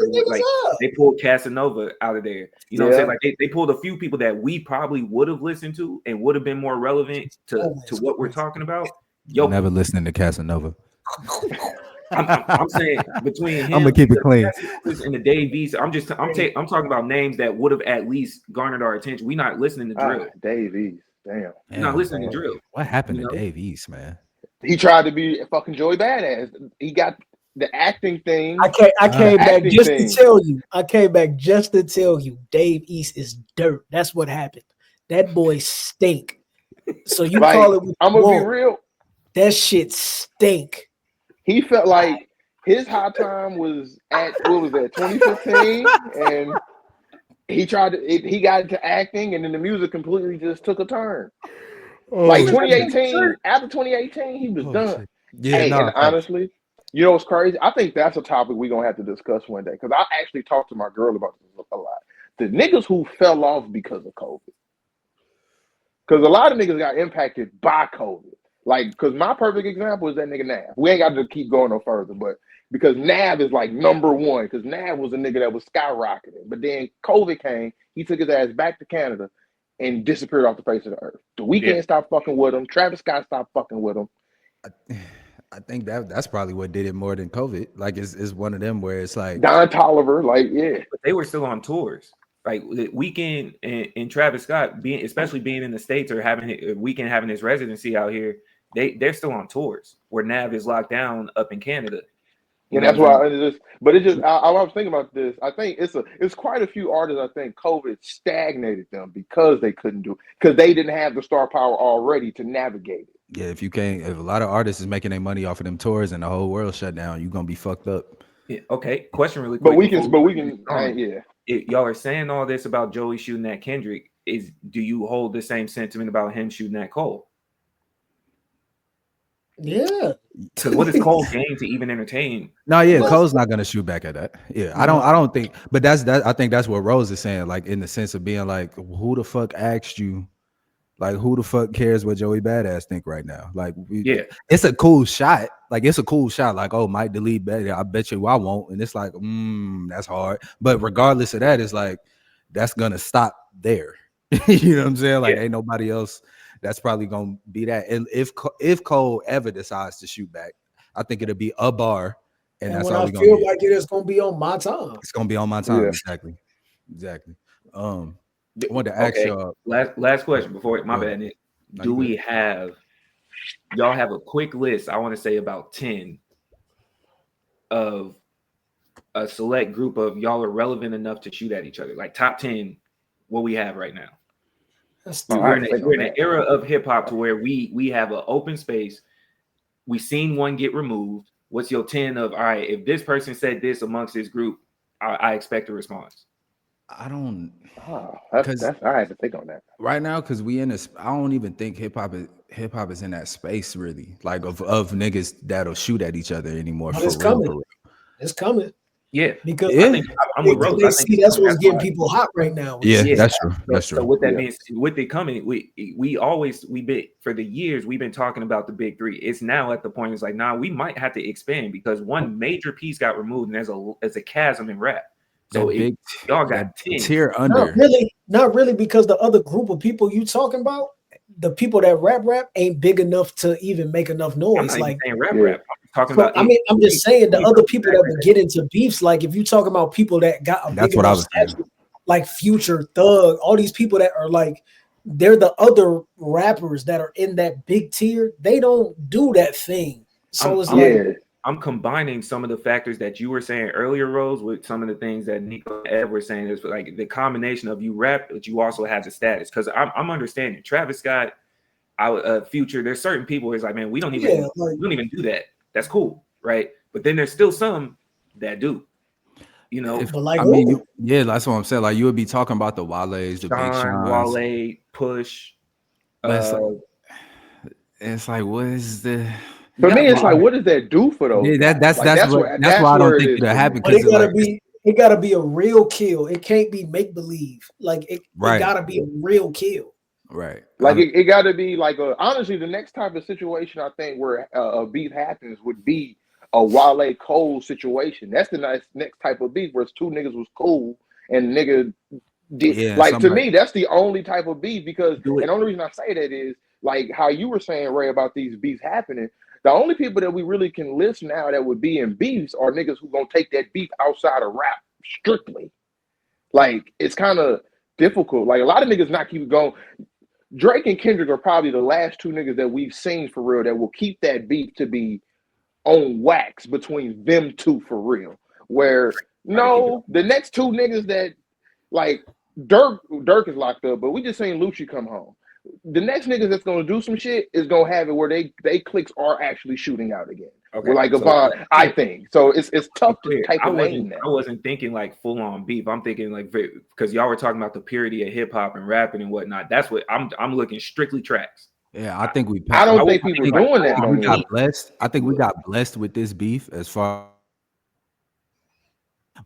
they pulled Casanova out of there. You know what I'm saying? Like they pulled a few people that we probably would have listened to and would have been more relevant to what we're talking about. Never listening to Casanova. I'm saying between him, I'm gonna keep it clean, and the Dave East. I'm talking about names that would have at least garnered our attention. We're not listening to drill. Dave East, damn. You're not listening to drill. What happened to Dave East, man? He tried to be a fucking Joey Badass. He got the acting thing. I came back just to tell you. I came back just to tell you. Dave East is dirt. That's what happened. That boy stink. So you call it? I'm gonna be real. That shit stink. He felt like his high time was at 2015, and he got into acting, and then the music completely just took a turn. Like 2018, after 2018, he was done. Yeah, and honestly, you know what's crazy? I think that's a topic we're gonna have to discuss one day because I actually talked to my girl about this a lot. The niggas who fell off because of COVID, because a lot of niggas got impacted by COVID. Like, because my perfect example is that nigga Nav. We ain't got to keep going no further, but because Nav is like number one, because Nav was a nigga that was skyrocketing. But then COVID came, he took his ass back to Canada and disappeared off the face of the earth. The Weeknd stopped fucking with him. Travis Scott stopped fucking with him. I think that's probably what did it more than COVID. Like, it's one of them where it's like Don Toliver, like, yeah. But they were still on tours. Like the Weeknd and Travis Scott, especially being in the States or having Weeknd having his residency out here, they're still on tours where Nav is locked down up in Canada. And that's why I was thinking about this. I think it's quite a few artists. I think COVID stagnated them because they couldn't do it because they didn't have the star power already to navigate it. Yeah, if a lot of artists is making their money off of them tours and the whole world shut down, you're gonna be fucked up. Yeah, okay, question really quick. But we can. Y'all are saying all this about Joey shooting at Kendrick. Do you hold the same sentiment about him shooting at Cole? Yeah. Because what is Cole game to even entertain? No, yeah, Cole's not gonna shoot back at that. Yeah, I don't think, but I think that's what Rose is saying, like in the sense of being like, who the fuck asked you? Like, who the fuck cares what Joey Badass think right now? Like, it's a cool shot. Like, it's a cool shot. Like, oh, might delete better. I bet you I won't. And it's like, that's hard. But regardless of that, it's like that's gonna stop there. You know what I'm saying? Like, ain't nobody else that's probably gonna be that. And if Cole ever decides to shoot back, I think it'll be a bar, and that's all we gonna feel like it's gonna be on my time. It's gonna be on my time. Exactly. I wanted to ask y'all. Last question before my bad, Nick. Do we have y'all have a quick list? I want to say about 10 of a select group of y'all are relevant enough to shoot at each other. Like top 10, what we have right now. We're in an era of hip hop to where we have an open space. We seen one get removed. What's your 10 of, all right, if this person said this amongst this group, I expect a response. I don't. That's I had to think on that right now because we in this. I don't even think hip hop is in that space really, like of niggas that'll shoot at each other anymore. But it's coming. It's coming. Yeah, because I think I'm with Rose. I think that's what's getting people hot right now. That's true. That's true. So with that being said, with it coming, we been for the years we've been talking about the big three. It's now at the point it's like, we might have to expand because one major piece got removed and there's a chasm in rap. So if y'all got 10 tier under. Not really, because the other group of people you talking about, the people that rap ain't big enough to even make enough noise. I'm not like saying rap. I'm talking about. I mean, I'm just saying the other people that would get into beefs. Like if you talking about people that got a big enough stature, like Future, Thug, all these people that are like, they're the other rappers that are in that big tier. They don't do that thing. So I'm combining some of the factors that you were saying earlier, Rose, with some of the things that Nico and Ed were saying. Is like the combination of you rap, but you also have the status. Because I'm understanding Travis Scott, Future. There's certain people who's like, man, we don't even do that. That's cool, right? But then there's still some that do. You know, that's what I'm saying. Like you would be talking about the Wale's, the Big Sean's, Wale, Push. It's like what is the? For me, it's like, what does that do for those? Yeah, that's why I don't think it'll happen. But it gotta be a real kill. It can't be make believe. Like it gotta be a real kill. Right. Like it gotta be like honestly, the next type of situation I think where a beef happens would be a Wale Cole situation. That's the next type of beef where it's two niggas was cool and nigga did to me that's the only type of beef because and the only reason I say that is like how you were saying, Ray, about these beefs happening. The only people that we really can list now that would be in beefs are niggas who gonna take that beef outside of rap strictly. Like it's kind of difficult. Like a lot of niggas not keep going. Drake and Kendrick are probably the last two niggas that we've seen for real that will keep that beef to be on wax between them two for real. Where the next two niggas that like Dirk is locked up, but we just seen Lucci come home. The next niggas that's gonna do some shit is gonna have it where they clicks are actually shooting out again. Okay, like I think so. It's tough to type of name that. I wasn't thinking like full on beef. I'm thinking like because y'all were talking about the purity of hip hop and rapping and whatnot. That's what I'm looking strictly tracks. Yeah, I think I don't think people are doing that. We got blessed. I think we got blessed with this beef as far.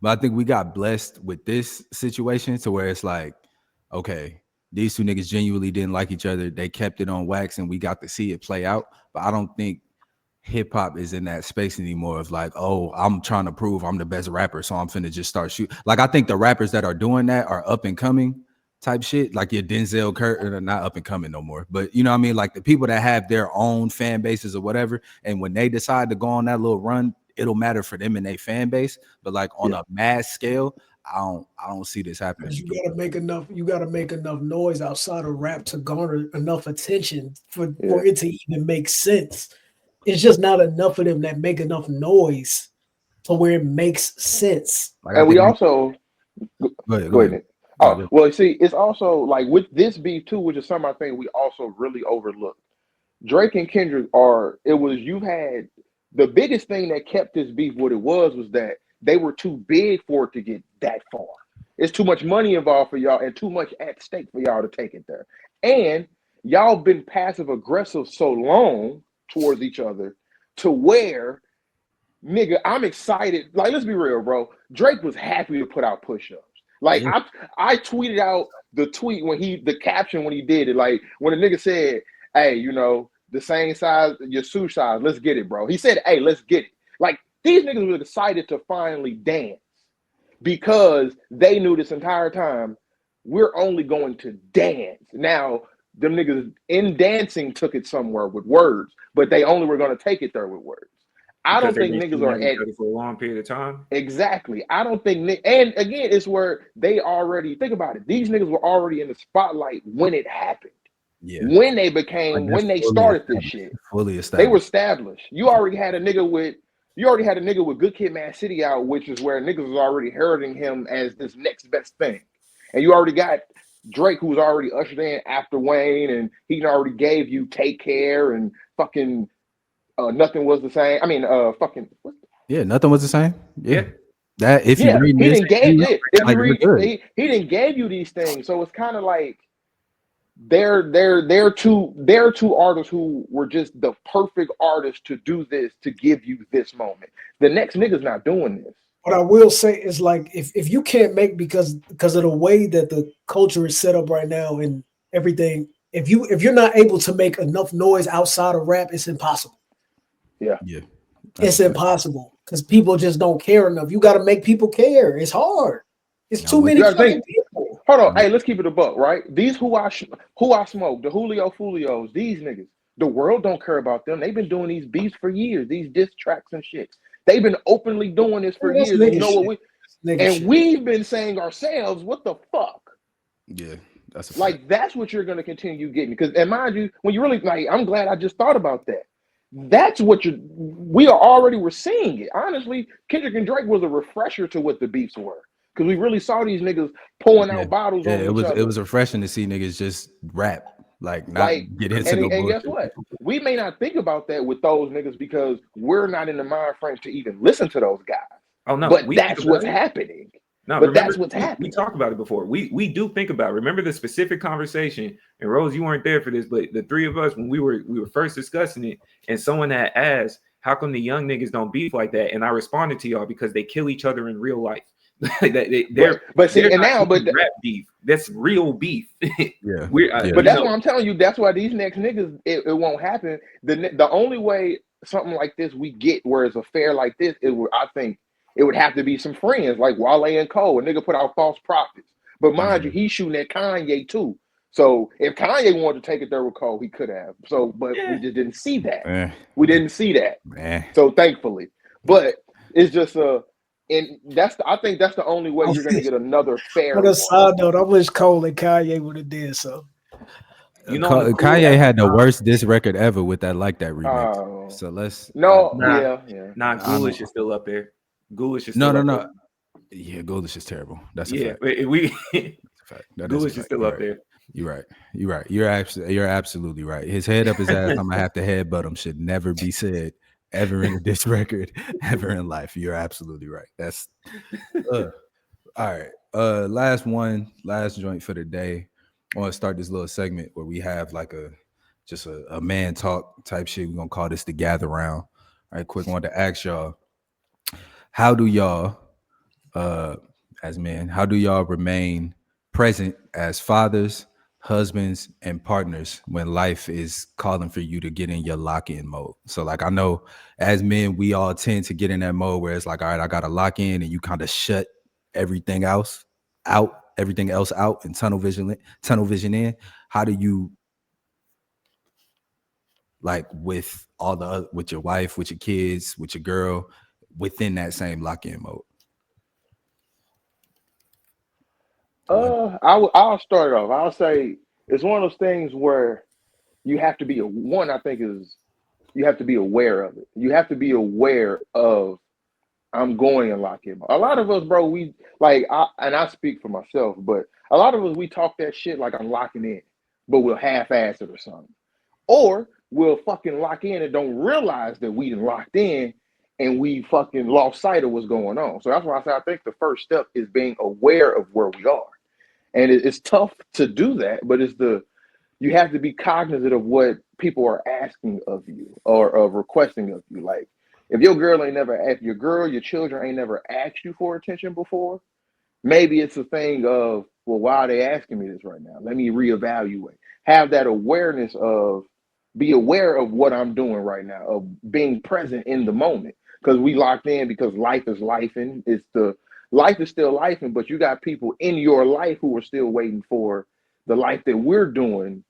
But I think we got blessed with this situation to where it's like, okay. These two niggas genuinely didn't like each other. They kept it on wax and we got to see it play out. But I don't think hip hop is in that space anymore of like, oh, I'm trying to prove I'm the best rapper. So I'm finna just start shooting. Like, I think the rappers that are doing that are up and coming type shit. Like your Denzel Curtin are not up and coming no more. But you know what I mean? Like the people that have their own fan bases or whatever. And when they decide to go on that little run, it'll matter for them and their fan base. But like on a mass scale, I don't see this happening. You gotta make enough noise outside of rap to garner enough attention for it to even make sense. It's just not enough of them that make enough noise to where it makes sense. And we also go ahead. Oh, well, see, it's also like with this beef too, which is something I think we also really overlooked. Drake and Kendrick you've had the biggest thing that kept this beef what it was that they were too big for it to get that far. It's too much money involved for y'all and too much at stake for y'all to take it there. And y'all been passive aggressive so long towards each other to where, nigga, I'm excited. Like, let's be real, bro. Drake was happy to put out push-ups. Like, Yeah. I tweeted out the tweet when the caption when he did it. Like, when the nigga said, hey, you know, the same size, your suit size, let's get it, bro. He said, hey, let's get it. Like, these niggas were excited to finally dance because they knew this entire time we're only going to dance. Now, them niggas in dancing took it somewhere with words, but they only were going to take it there with words. I don't think niggas are at for a long period of time. Exactly. I don't think, and again, it's where they already think about it. These niggas were already in the spotlight when it happened. Yeah. When they became, when they started this shit, fully established. They were established. You already had a nigga with Good Kid, Mad City out, which is where niggas was already heralding him as this next best thing. And you already got Drake, who was already ushered in after Wayne, and he already gave you Take Care and fucking Nothing Was the Same. I mean, fucking. Yeah, Nothing Was the Same. Yeah. That He didn't gave you these things, so it's kind of like they're two artists who were just the perfect artists to do this, to give you this moment. The next nigga's not doing this. What I will say is, like, if you can't make because of the way that the culture is set up right now and everything, if you're not able to make enough noise outside of rap, it's impossible. Yeah. It's impossible because people just don't care enough. You got to make people care. It's hard. It's too many fucking people. Hold on, hey, let's keep it a buck, right? These who I smoke, the Julio Fulios, these niggas, the world don't care about them. They've been doing these beats for years, these diss tracks and shit. They've been openly doing this for years. You know what we've been saying ourselves, what the fuck? Yeah, that's that's what you're gonna continue getting. Because, and mind you, when you really like, I'm glad I just thought about that. That's what we're seeing it. Honestly, Kendrick and Drake was a refresher to what the beefs were. Because we really saw these niggas pulling out bottles on each other. It was refreshing to see niggas just rap, get into no bullshit. And guess what? We may not think about that with those niggas because we're not in the mind frame to even listen to those guys. Oh no, but that's what's happening. No, but that's what's happening. We talked about it before. We do think about it. Remember the specific conversation, and Rose, you weren't there for this, but the three of us, when we were first discussing it, and someone had asked, how come the young niggas don't beef like that? And I responded to y'all because they kill each other in real life. Rap beef. That's real beef. But that's why I'm telling you. That's why these next niggas, it won't happen. The only way something like this we get where it's a fair like this, I think it would have to be some friends like Wale and Cole. A nigga put out False Prophets, but mind you, he's shooting at Kanye too. So if Kanye wanted to take it there with Cole, he could have. So, but we just didn't see that. We didn't see that. So thankfully, but it's just and I think that's the only way you're going to get another fair. On a side note, I wish Cole and Kanye would have did so. You know, Kanye had the worst diss record ever with that remix. So let's Ghoulish is still up there. Ghoulish is still no. Yeah, Ghoulish is terrible. That's a fact. Ghoulish is still up there. You're right. You're absolutely right. His head up his ass, I'm gonna have to headbutt him should never be said ever in this record, ever in life. You're absolutely right. That's all right. Last joint for the day. I want to start this little segment where we have like a man talk type shit. We're gonna call this the gather round. All right, quick. I wanted to ask y'all, how do y'all as men, how do y'all remain present as fathers, husbands, and partners when life is calling for you to get in your lock-in mode? So like, I know as men, we all tend to get in that mode where it's like, all right, I got to lock in, and you kind of shut everything else out and tunnel vision in. How do you, like, with your wife, with your kids, with your girl, within that same lock-in mode? I'll start it off. I'll say it's one of those things where you have to be you have to be aware of it. You have to be aware of, I'm going and lock in. A lot of us, bro, I speak for myself, but a lot of us, we talk that shit like I'm locking in, but we'll half-ass it or something. Or we'll fucking lock in and don't realize that we done locked in and we fucking lost sight of what's going on. So that's why I say I think the first step is being aware of where we are. And it's tough to do that, but it's the you have to be cognizant of what people are asking of you or of requesting of you. Like if your girl ain't never asked your children ain't never asked you for attention before, maybe it's a thing of, well, why are they asking me this right now? Let me reevaluate. Have that awareness of, be aware of what I'm doing right now, of being present in the moment. Because we locked in because life is life and life is still life, but you got people in your life who are still waiting for the life that we're doing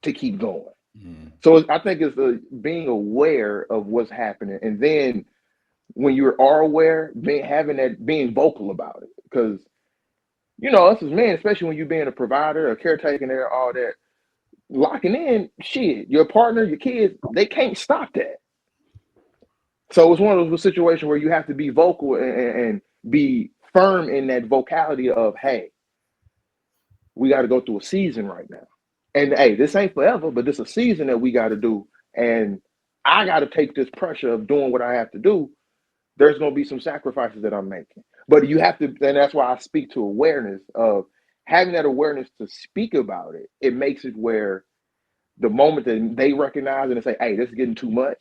to keep going. So I think it's being aware of what's happening, and then when you are aware, being vocal about it. Because us as men, especially when you're being a provider, a caretaker, there, all that, locking in, shit, your partner, your kids, they can't stop that. So it's one of those situations where you have to be vocal and be firm in that vocality of, hey, we got to go through a season right now. And hey, this ain't forever, but this is a season that we got to do. And I got to take this pressure of doing what I have to do. There's going to be some sacrifices that I'm making. But you have to, and that's why I speak to awareness of having that awareness to speak about it. It makes it where the moment that they recognize and they say, hey, this is getting too much.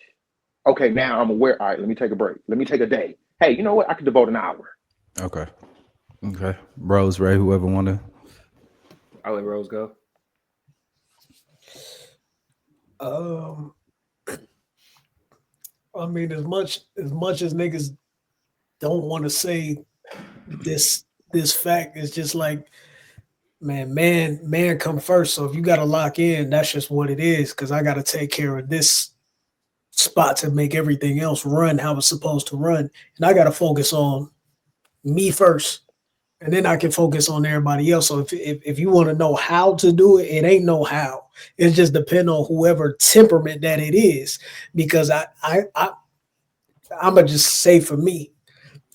Okay, now I'm aware. All right, let me take a break. Let me take a day. Hey, you know what? I could devote an hour. Okay. Rose, Ray, whoever want to. I'll let Rose go. I mean, as much as niggas don't want to say this fact, is just like, man come first. So if you got to lock in, that's just what it is. Because I got to take care of this spot to make everything else run how it's supposed to run, and I got to focus on me first, and then I can focus on everybody else. So if you want to know how to do it, it ain't no how. It just depends on whoever temperament that it is. Because I'm gonna just say for me,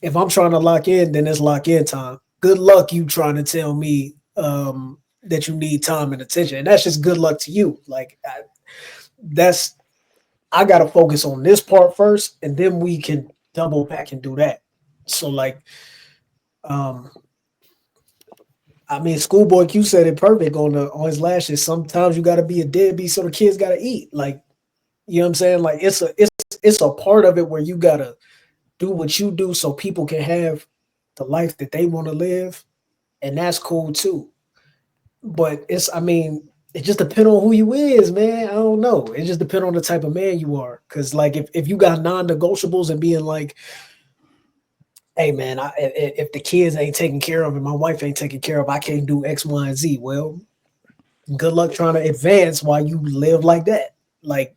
if I'm trying to lock in, then it's lock in time. Good luck you trying to tell me that you need time and attention, and that's just good luck to you. Like I got to focus on this part first, and then we can double back and do that. So like, I mean, Schoolboy Q said it perfect on his lashes. Sometimes you got to be a deadbeat so the kids got to eat. Like, you know what I'm saying? Like it's a part of it where you got to do what you do so people can have the life that they want to live, and that's cool too. But it just depends on who you is, man. I don't know. It just depends on the type of man you are. Because like if you got non-negotiables and being like, hey man, if the kids ain't taken care of and my wife ain't taken care of, I can't do X, Y, and Z. Well, good luck trying to advance while you live like that. Like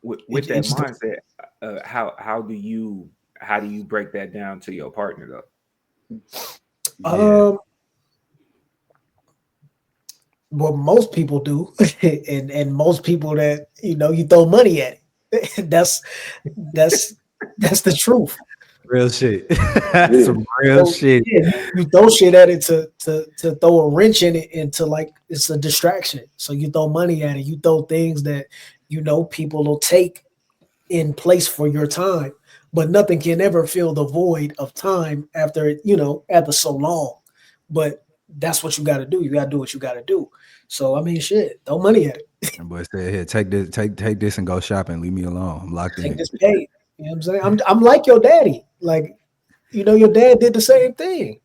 with that mindset, how do you break that down to your partner though? What most people do, and most people that you throw money at it. That's the truth. Real shit. Some real shit. Yeah, you throw shit at it to throw a wrench in it into like it's a distraction. So you throw money at it. You throw things that people will take in place for your time, but nothing can ever fill the void of time after so long. But that's what you got to do. You got to do what you got to do. So I mean, shit, throw money at it. And boy said, "Here, take this and go shopping. Leave me alone. I'm locked in." Take this pay. You know what I'm saying? I'm like your daddy. Like, your dad did the same thing.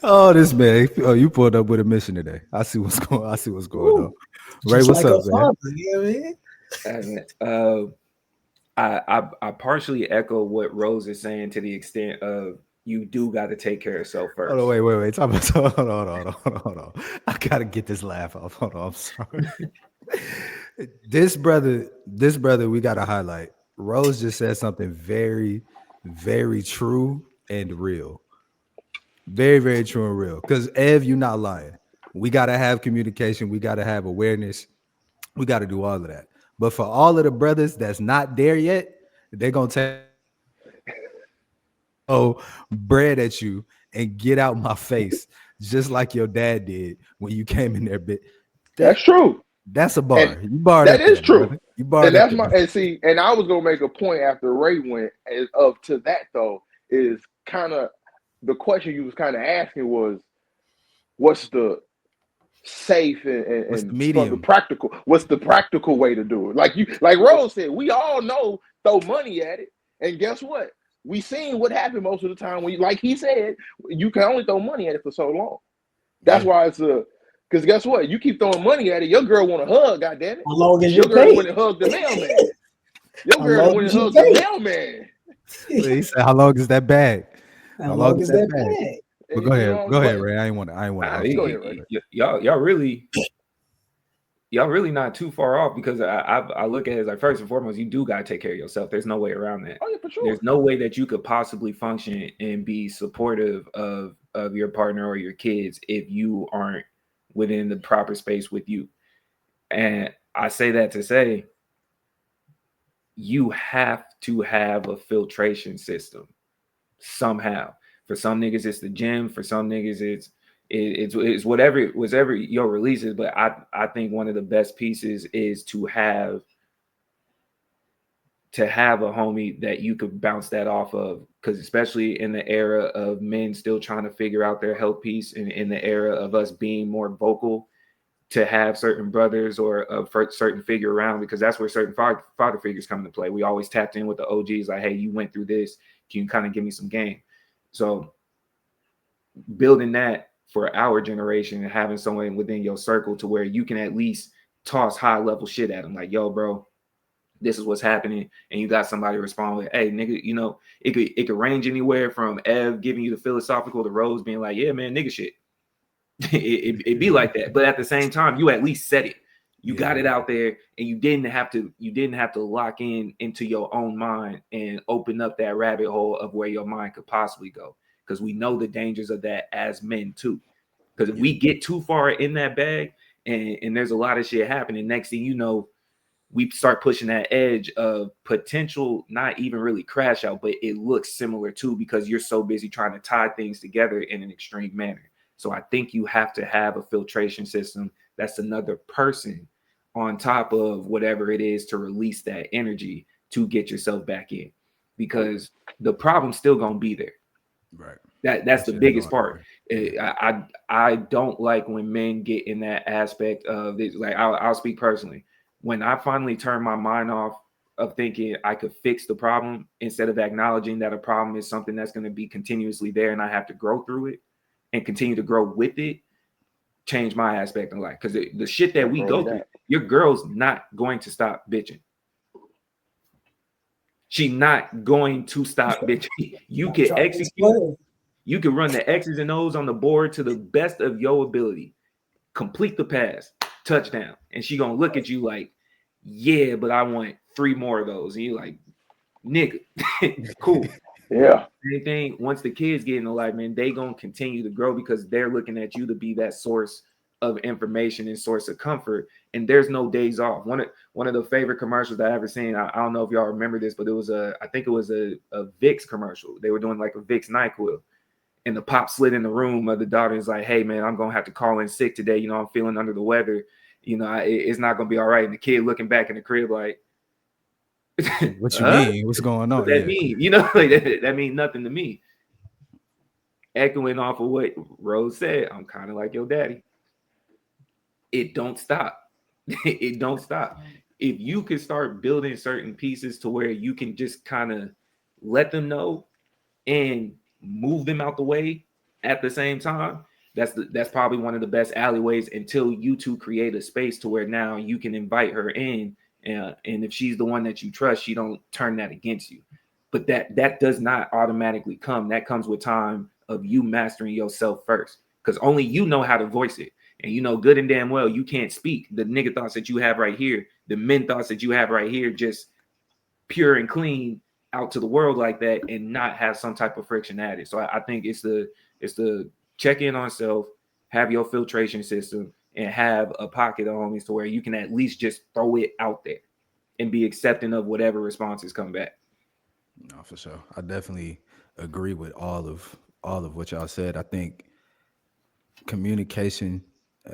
Oh, this man! Oh, you pulled up with a mission today. I see what's going on. Ray, what's up, man? Father, you know what I mean? I partially echo what Rose is saying to the extent of you do got to take care of yourself first. Hold on, wait. Hold on. I gotta get this laugh off. Hold on, I'm sorry. This brother, we gotta highlight. Rose just said something very, very true and real. Very, very true and real. Because Ev, you're not lying. We gotta have communication. We gotta have awareness. We gotta do all of that. But for all of the brothers that's not there yet, they're gonna take bread at you and get out my face, just like your dad did when you came in there. That's true. That's a bar. And you barred. That is true. Brother. You barred. And that's and I was gonna make a point after Ray went to that though, is kind of the question you was kind of asking was, what's the safe What's the and for the medium? practical, what's the practical way to do it? Like Rose said, we all know throw money at it, and guess what? We seen what happened most of the time when, like he said, you can only throw money at it for so long. That's why it's because guess what? You keep throwing money at it, your girl want a hug, goddammit. How long as Your you girl pay? went and hugged the mailman. Your How girl long went as and you hugged the pay? mailman. He said, "How long is that bag? How long is that bag? But go You ahead, know, go ahead, but Ray. I ain't want to. go ahead, Ray. Y'all really not too far off, because I look at it as like, first and foremost, you do gotta take care of yourself. There's no way around that. Oh yeah, for sure. There's no way that you could possibly function and be supportive of your partner or your kids if you aren't within the proper space with you. And I say that to say, you have to have a filtration system somehow. For some niggas, it's the gym. For some niggas, it's whatever your release is. But I think one of the best pieces is to have a homie that you could bounce that off of, because especially in the era of men still trying to figure out their health piece, and in the era of us being more vocal, to have certain brothers or a certain figure around, because that's where certain father figures come into play. We always tapped in with the OGs, like, hey, you went through this, can you kind of give me some game? So building that for our generation and having someone within your circle to where you can at least toss high level shit at them, like, yo, bro, this is what's happening, and you got somebody respond with, hey, nigga, you know, it could range anywhere from Ev giving you the philosophical to Rose being like, yeah, man, nigga shit. It be like that, but at the same time, you at least said it. You got it out there, and you didn't have to lock into your own mind and open up that rabbit hole of where your mind could possibly go, because we know the dangers of that as men too. Because if we get too far in that bag, and there's a lot of shit happening, next thing you know, we start pushing that edge of potential, not even really crash out, but it looks similar too, because you're so busy trying to tie things together in an extreme manner. So I think you have to have a filtration system that's another person on top of whatever it is to release that energy to get yourself back in, because the problem's still gonna be there. Right. That's the biggest part. I don't like when men get in that aspect of it. Like, I'll speak personally. When I finally turn my mind off of thinking I could fix the problem, instead of acknowledging that a problem is something that's going to be continuously there and I have to grow through it and continue to grow with it, change my aspect in life. Because the shit that we go through, your girl's not going to stop bitching. She's not going to stop bitching. You can execute. You can run the X's and O's on the board to the best of your ability. Complete the pass, touchdown. And she gonna look at you like, yeah, but I want 3 more of those. And you're like, nigga, cool. Yeah. Same thing, once the kids get in the life, man, they gonna continue to grow because they're looking at you to be that source of information and source of comfort. And there's no days off. One of the favorite commercials that I ever seen, I don't know if y'all remember this, but I think it was a Vicks commercial. They were doing like a Vicks NyQuil. And the pop slid in the room of the daughter is like, hey, man, I'm going to have to call in sick today. You know, I'm feeling under the weather. You know, it's not going to be all right. And the kid looking back in the crib like, what you mean? What's going on? What that mean? You know, like that mean nothing to me. Echoing off of what Rose said, I'm kind of like your daddy. It don't stop. It don't stop. If you can start building certain pieces to where you can just kind of let them know and move them out the way at the same time, that's probably one of the best alleyways until you two create a space to where now you can invite her in, and if she's the one that you trust, she don't turn that against you. But that does not automatically come. That comes with time of you mastering yourself first, because only you know how to voice it. And you know good and damn well you can't speak the nigga thoughts that you have right here, the men thoughts that you have right here, just pure and clean out to the world like that and not have some type of friction added. So I think it's the check in on self, have your filtration system, and have a pocket of homies to where you can at least just throw it out there and be accepting of whatever responses come back. No, for sure. I definitely agree with all of what y'all said. I think communication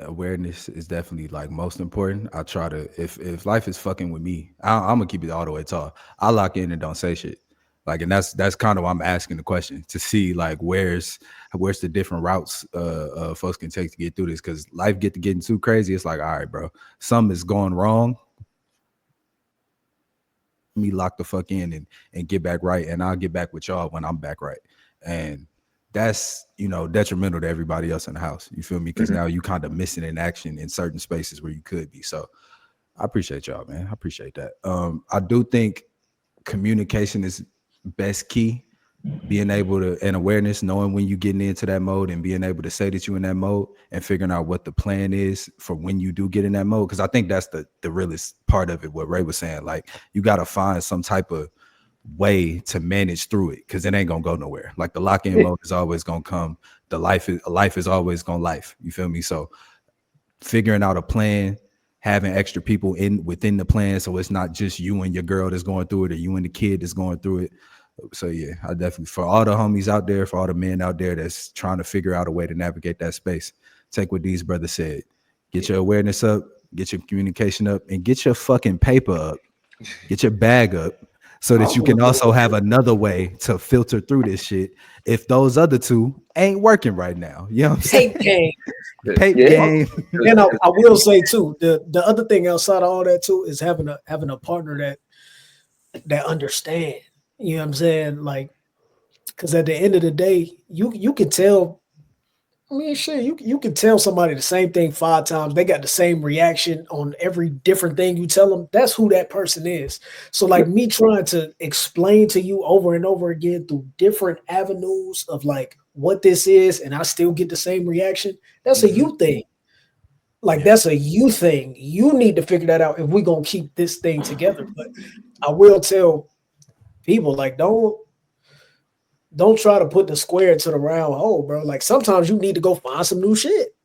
awareness is definitely like most important. I try to, if life is fucking with me, I'm gonna keep it all the way tall. I lock in and don't say shit. Like, and that's kind of why I'm asking the question, to see like where's the different routes folks can take to get through this, because life getting too crazy. It's like, all right, bro, something is going wrong. Me lock the fuck in and get back right, and I'll get back with y'all when I'm back right. And that's, detrimental to everybody else in the house. You feel me? Because now you kind of missing in action in certain spaces where you could be. So I appreciate y'all, man. I appreciate that. I do think communication is best key. Being able to, and awareness, knowing when you're getting into that mode and being able to say that you're in that mode and figuring out what the plan is for when you do get in that mode. Because I think that's the realest part of it, what Ray was saying. Like, you got to find some type of way to manage through it, because it ain't gonna go nowhere. Like, the lock-in mode is always gonna come. Life is always gonna life. You feel me? So figuring out a plan, having extra people within the plan, so it's not just you and your girl that's going through it, or you and the kid that's going through it. So yeah, I definitely, for all the homies out there, for all the men out there that's trying to figure out a way to navigate that space, take what these brothers said. Get your awareness up, get your communication up, and get your fucking paper up. Get your bag up, so that you can also have another way to filter through this shit if those other two ain't working right now. You know what I'm saying? Pape game. And I will say too, the other thing outside of all that too is having a partner that understand. You know what I'm saying? Like, because at the end of the day, you can tell. I mean, shit, you can tell somebody the same thing 5 times. They got the same reaction on every different thing you tell them. That's who that person is. So, like, me trying to explain to you over and over again through different avenues of like what this is, and I still get the same reaction. That's a you thing. Like, that's a you thing. You need to figure that out if we're gonna keep this thing together. But I will tell people, like, don't try to put the square into the round hole, bro. Like, sometimes you need to go find some new shit.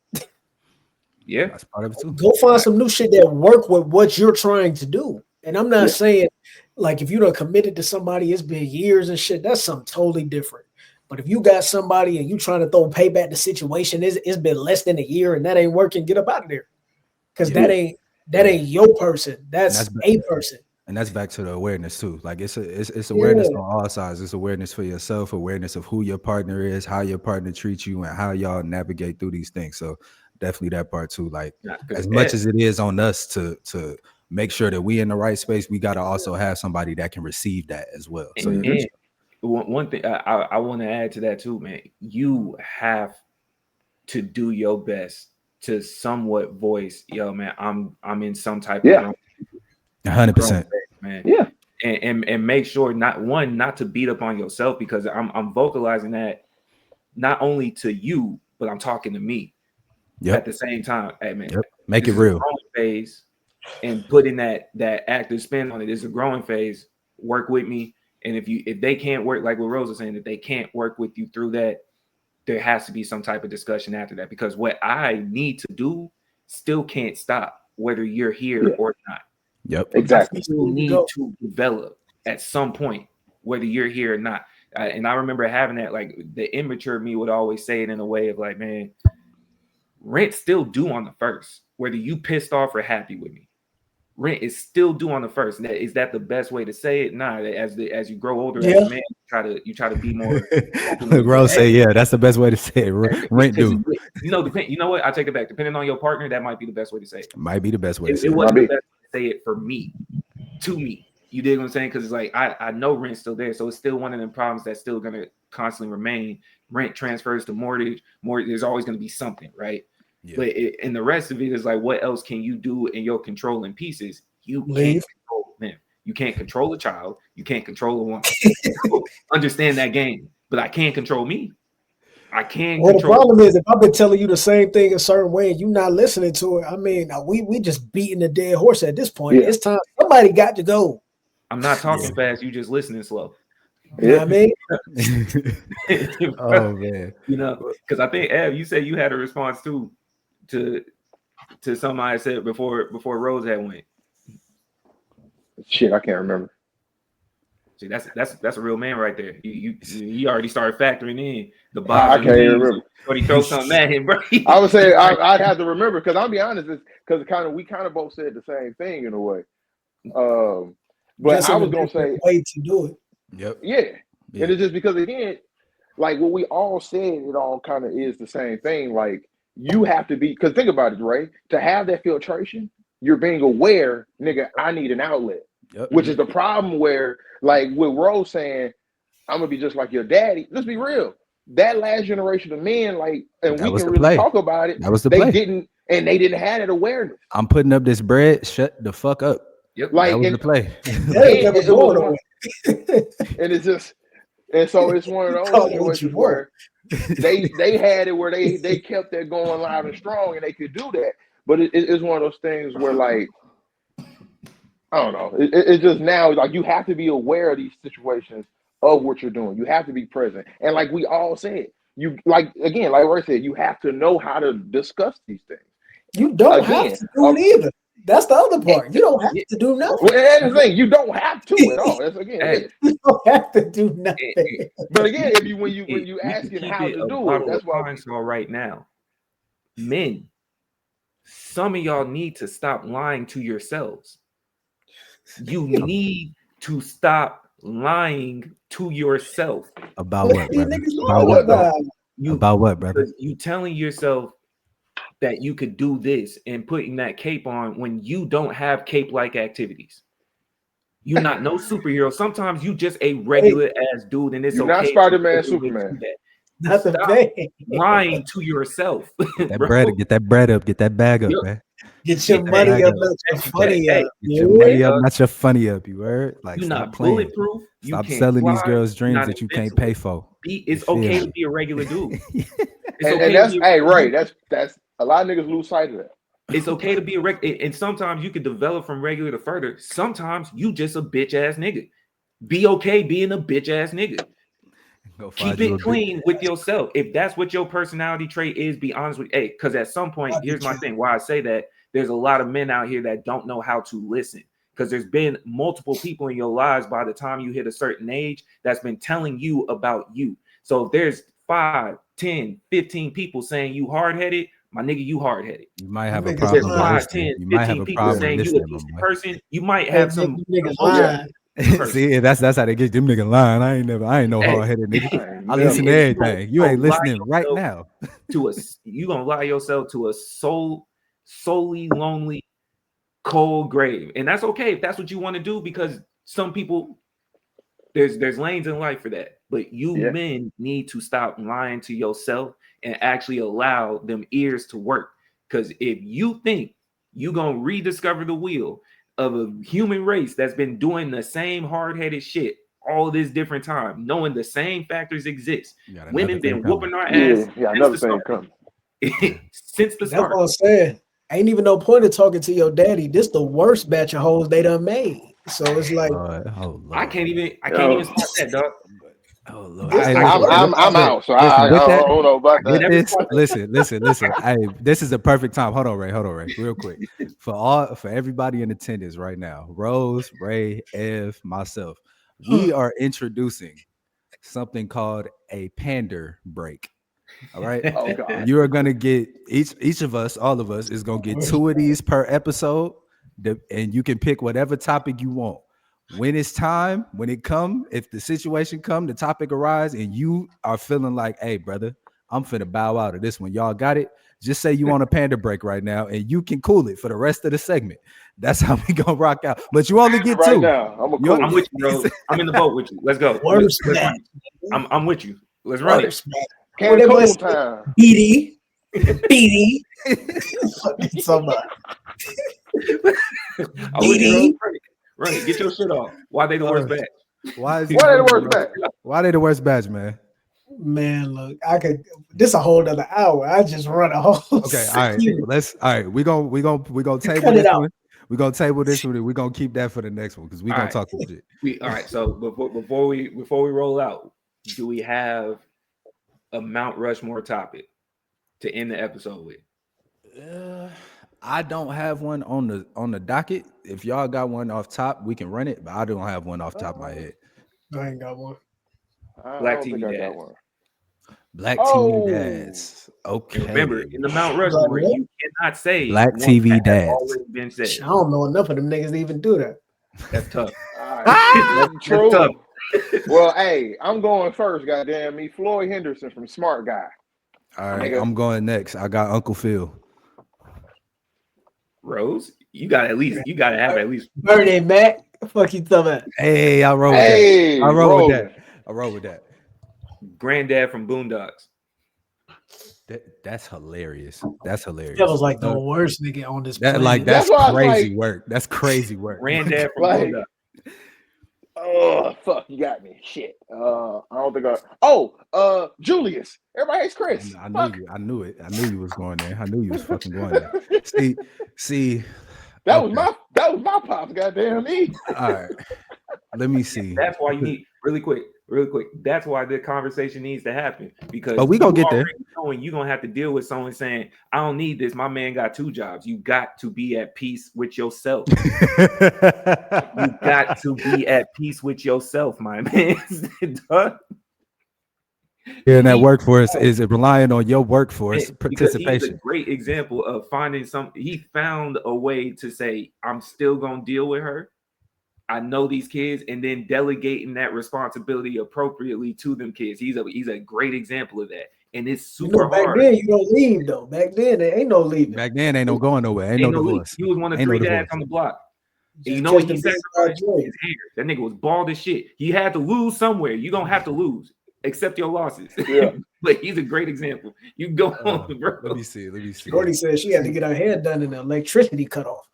Yeah, that's part of it too. Go find some new shit that work with what you're trying to do. And I'm not saying, like, if you done committed to somebody, it's been years and shit, that's something totally different. But if you got somebody and you trying to throw payback at the situation, it's been less than a year and that ain't working, get up out of there. Because that ain't your person. That's a person. And that's back to the awareness too. Like, it's awareness on all sides. It's awareness for yourself, awareness of who your partner is, how your partner treats you, and how y'all navigate through these things. So definitely that part too. Like, as much as it is on us to make sure that we in the right space, we got to also have somebody that can receive that as well. So and one thing I want to add to that too, man, you have to do your best to somewhat voice, yo, man, I'm in some type of 100%, man. And make sure not to beat up on yourself, because I'm vocalizing that not only to you, but I'm talking to me at the same time. Hey, man, make it real. Phase, and putting that active spin on it is a growing phase. Work with me, and if they can't work, like what Rose was saying, if they can't work with you through that, there has to be some type of discussion after that, because what I need to do still can't stop whether you're here or not. Yep, exactly. You still need to develop at some point, whether you're here or not. And I remember having that, like, the immature me would always say it in a way of like, man, rent still due on the first, whether you pissed off or happy with me. Rent is still due on the first. And is that the best way to say it? Nah, as you grow older as a man, you try to be more. Rose say, that's the best way to say it. Rent due. You know what? I take it back. Depending on your partner, that might be the best way to say it. Might be the best way to say it. It wasn't the best way to say it for me, to me. You dig what I'm saying? Because it's like I know rent's still there, so it's still one of them problems that's still gonna constantly remain. Rent transfers to mortgage. There's always gonna be something, right? Yeah. But and the rest of it is like, what else can you do in your controlling pieces? You can't control them. You can't control a child. You can't control a woman. Understand that game. But I can't control me. I can't. Well, the problem is, if I've been telling you the same thing a certain way and you're not listening to it, I mean, we just beating a dead horse at this point. It's time. Somebody got to go. I'm not talking fast. You just listening slow. You know what I mean? Oh man. You know, because I think Ev, you said you had a response too to something I said before Rose had went. Shit, I can't remember. See, that's a real man right there. You already started factoring in the box. I can't remember. But he throw something at him, bro. I would say I'd have to remember, because I'll be honest, because we kind of both said the same thing in a way. But I was gonna say way to do it. Yep. Yeah. And it's just because, again, like what we all said, it all kind of is the same thing. Like, you have to be, because think about it, Ray, to have that filtration, you're being aware, nigga, I need an outlet. Yep. Which is the problem where, like, with Rose saying, I'm gonna be just like your daddy. Let's be real. That last generation of men, like, and we can really talk about it. That was the they play. didn't have that awareness. I'm putting up this bread. Shut the fuck up. Yep. Like, that was the play. And it's just, and so it's one of those situations where they had it where they kept that going live and strong, and they could do that. But it's one of those things where, like, I don't know. It's just now, like, you have to be aware of these situations of what you're doing. You have to be present. And like we all said, you, like, again, like Ray said, you have to know how to discuss these things. You don't have to do it either. That's the other part. You don't have to do nothing. Well, that's the thing. You don't have to at all. That's again. You don't have to do nothing. But again, when you ask him how to do it, that's why we saw right now. Men, some of y'all need to stop lying to yourselves. You need to stop lying to yourself. About what, brother? About what, brother? You telling yourself that you could do this and putting that cape on when you don't have cape-like activities. You're not no superhero. Sometimes you just a regular ass dude, and it's you're okay. Not Spider-Man, Superman. Not the thing. Lying to yourself. Get that bread, get that bread up, get that bag up, man. Get your money up, not your funny up. Get your money up, not your funny up. You heard? Like, you're stop not playing. Bulletproof. Stop selling these girls dreams that you can't pay for. It's okay to be a regular dude. And that's Ray. That's a lot of niggas lose sight of that. It's okay to be a regular, and sometimes you can develop from regular to further. Sometimes you just a bitch ass nigga. Be okay being a bitch ass nigga. Keep it clean with yourself. If that's what your personality trait is, be honest with. Hey, because at some point, here's my thing. Why I say that, there's a lot of men out here that don't know how to listen. Because there's been multiple people in your lives by the time you hit a certain age that's been telling you about you. So if there's 5, 10, 15 people saying you hard-headed, my nigga, you hard-headed. You might have a problem. 5, 10, 15 people saying you a decent person, you might have some niggas. See, that's how they get them niggas lying. I ain't no hard-headed nigga. I listen to everything. You ain't listening right now. You gonna lie yourself to a solely lonely, cold grave. And that's okay if that's what you want to do, because some people, there's lanes in life for that. But men need to stop lying to yourself and actually allow them ears to work. Because if you think you're gonna rediscover the wheel of a human race that's been doing the same hard-headed shit all this different time, knowing the same factors exist, women been whooping our ass. Another thing coming. Since the start. That's what I'm saying. Ain't even no point of talking to your daddy. This the worst batch of hoes they done made. So it's like, I can't even stop that, dog. Oh Lord. I'm out. So I don't know about that. Listen. Hey, this is a perfect time. Hold on, Ray, real quick. For everybody in attendance right now, Rose, Ray, Ev, myself, we are introducing something called a pander break. All right. Oh, God. You are gonna get each of us, all of us, is gonna get 2 of these per episode, and you can pick whatever topic you want. When it's time, when it come, if the situation come, the topic arise, and you are feeling like, hey, brother, I'm finna bow out of this one. Y'all got it? Just say you want a panda break right now, and you can cool it for the rest of the segment. That's how we gonna rock out. But you only get 2. Right now, I'm with you, bro. I'm in the boat with you. Let's go. I'm with you. Let's run it. Cancun time. Diddy. Somebody. Diddy. Run it. Get your shit off. Why they the worst batch? Why they the worst batch? Why they the worst batch, man? Man, look, this a whole other hour. I just run a whole. Okay, all right. We gonna table this one. We're gonna table this one. We're gonna keep that for the next one because we're gonna talk some shit. All right. So before we roll out, do we have a Mount Rushmore topic to end the episode with? I don't have one on the docket. If y'all got one off top, we can run it, but I don't have one off top of my head. I ain't got one. Black TV dads. Black TV dads. Okay. And remember, in the Mount Rushmore, you cannot say Black TV dads. I don't know enough of them niggas to even do that. That's tough. That's true. That's tough. Well, hey, I'm going first. Goddamn me, Floyd Henderson from Smart Guy. All right, Nigga. I'm going next. I got Uncle Phil. Rose, you gotta have at least. Bernie Mac. Fuck you talking about? Hey, I roll with Hey, that. I roll with rolling. that. I roll with that. Granddad from Boondocks. That's hilarious. That's hilarious. That was like the worst nigga on this That planet. like that's That's why I was crazy like- work. That's crazy work. Granddad from Like- Boondocks. Oh fuck, you got me. Shit. I don't think Julius. Everybody hates Chris. I Fuck. knew you. I knew it. I knew you was going there. I knew you was fucking going there. See. That okay. was my pops. Goddamn me. All right. Let me see. That's why you need really quick. That's why the conversation needs to happen because But we gonna get there. Knowing you're gonna have to deal with someone saying, "I don't need this. My man got 2 jobs." You got to be at peace with yourself. You got to be at peace with yourself, my man. Yeah, and that workforce is relying on your workforce Because he's a participation. great example of finding something. He found a way to say, "I'm still gonna deal with her. I know these kids," and then delegating that responsibility appropriately to them kids. He's a great example of that, and it's super back hard. then you don't leave though. Back then there ain't no leaving. Back then, ain't no going nowhere. Ain't no divorce. He was one of Ain't no 3 dads divorce. on the block. And you Just know what catch he the big sacrificed? side joint. His hair. That nigga was bald as shit. He had to lose somewhere. You don't have to lose. Accept your losses. Yeah. But he's a great example. You go on, bro. Let me see. Shorty said she had to get her hair done and the electricity cut off.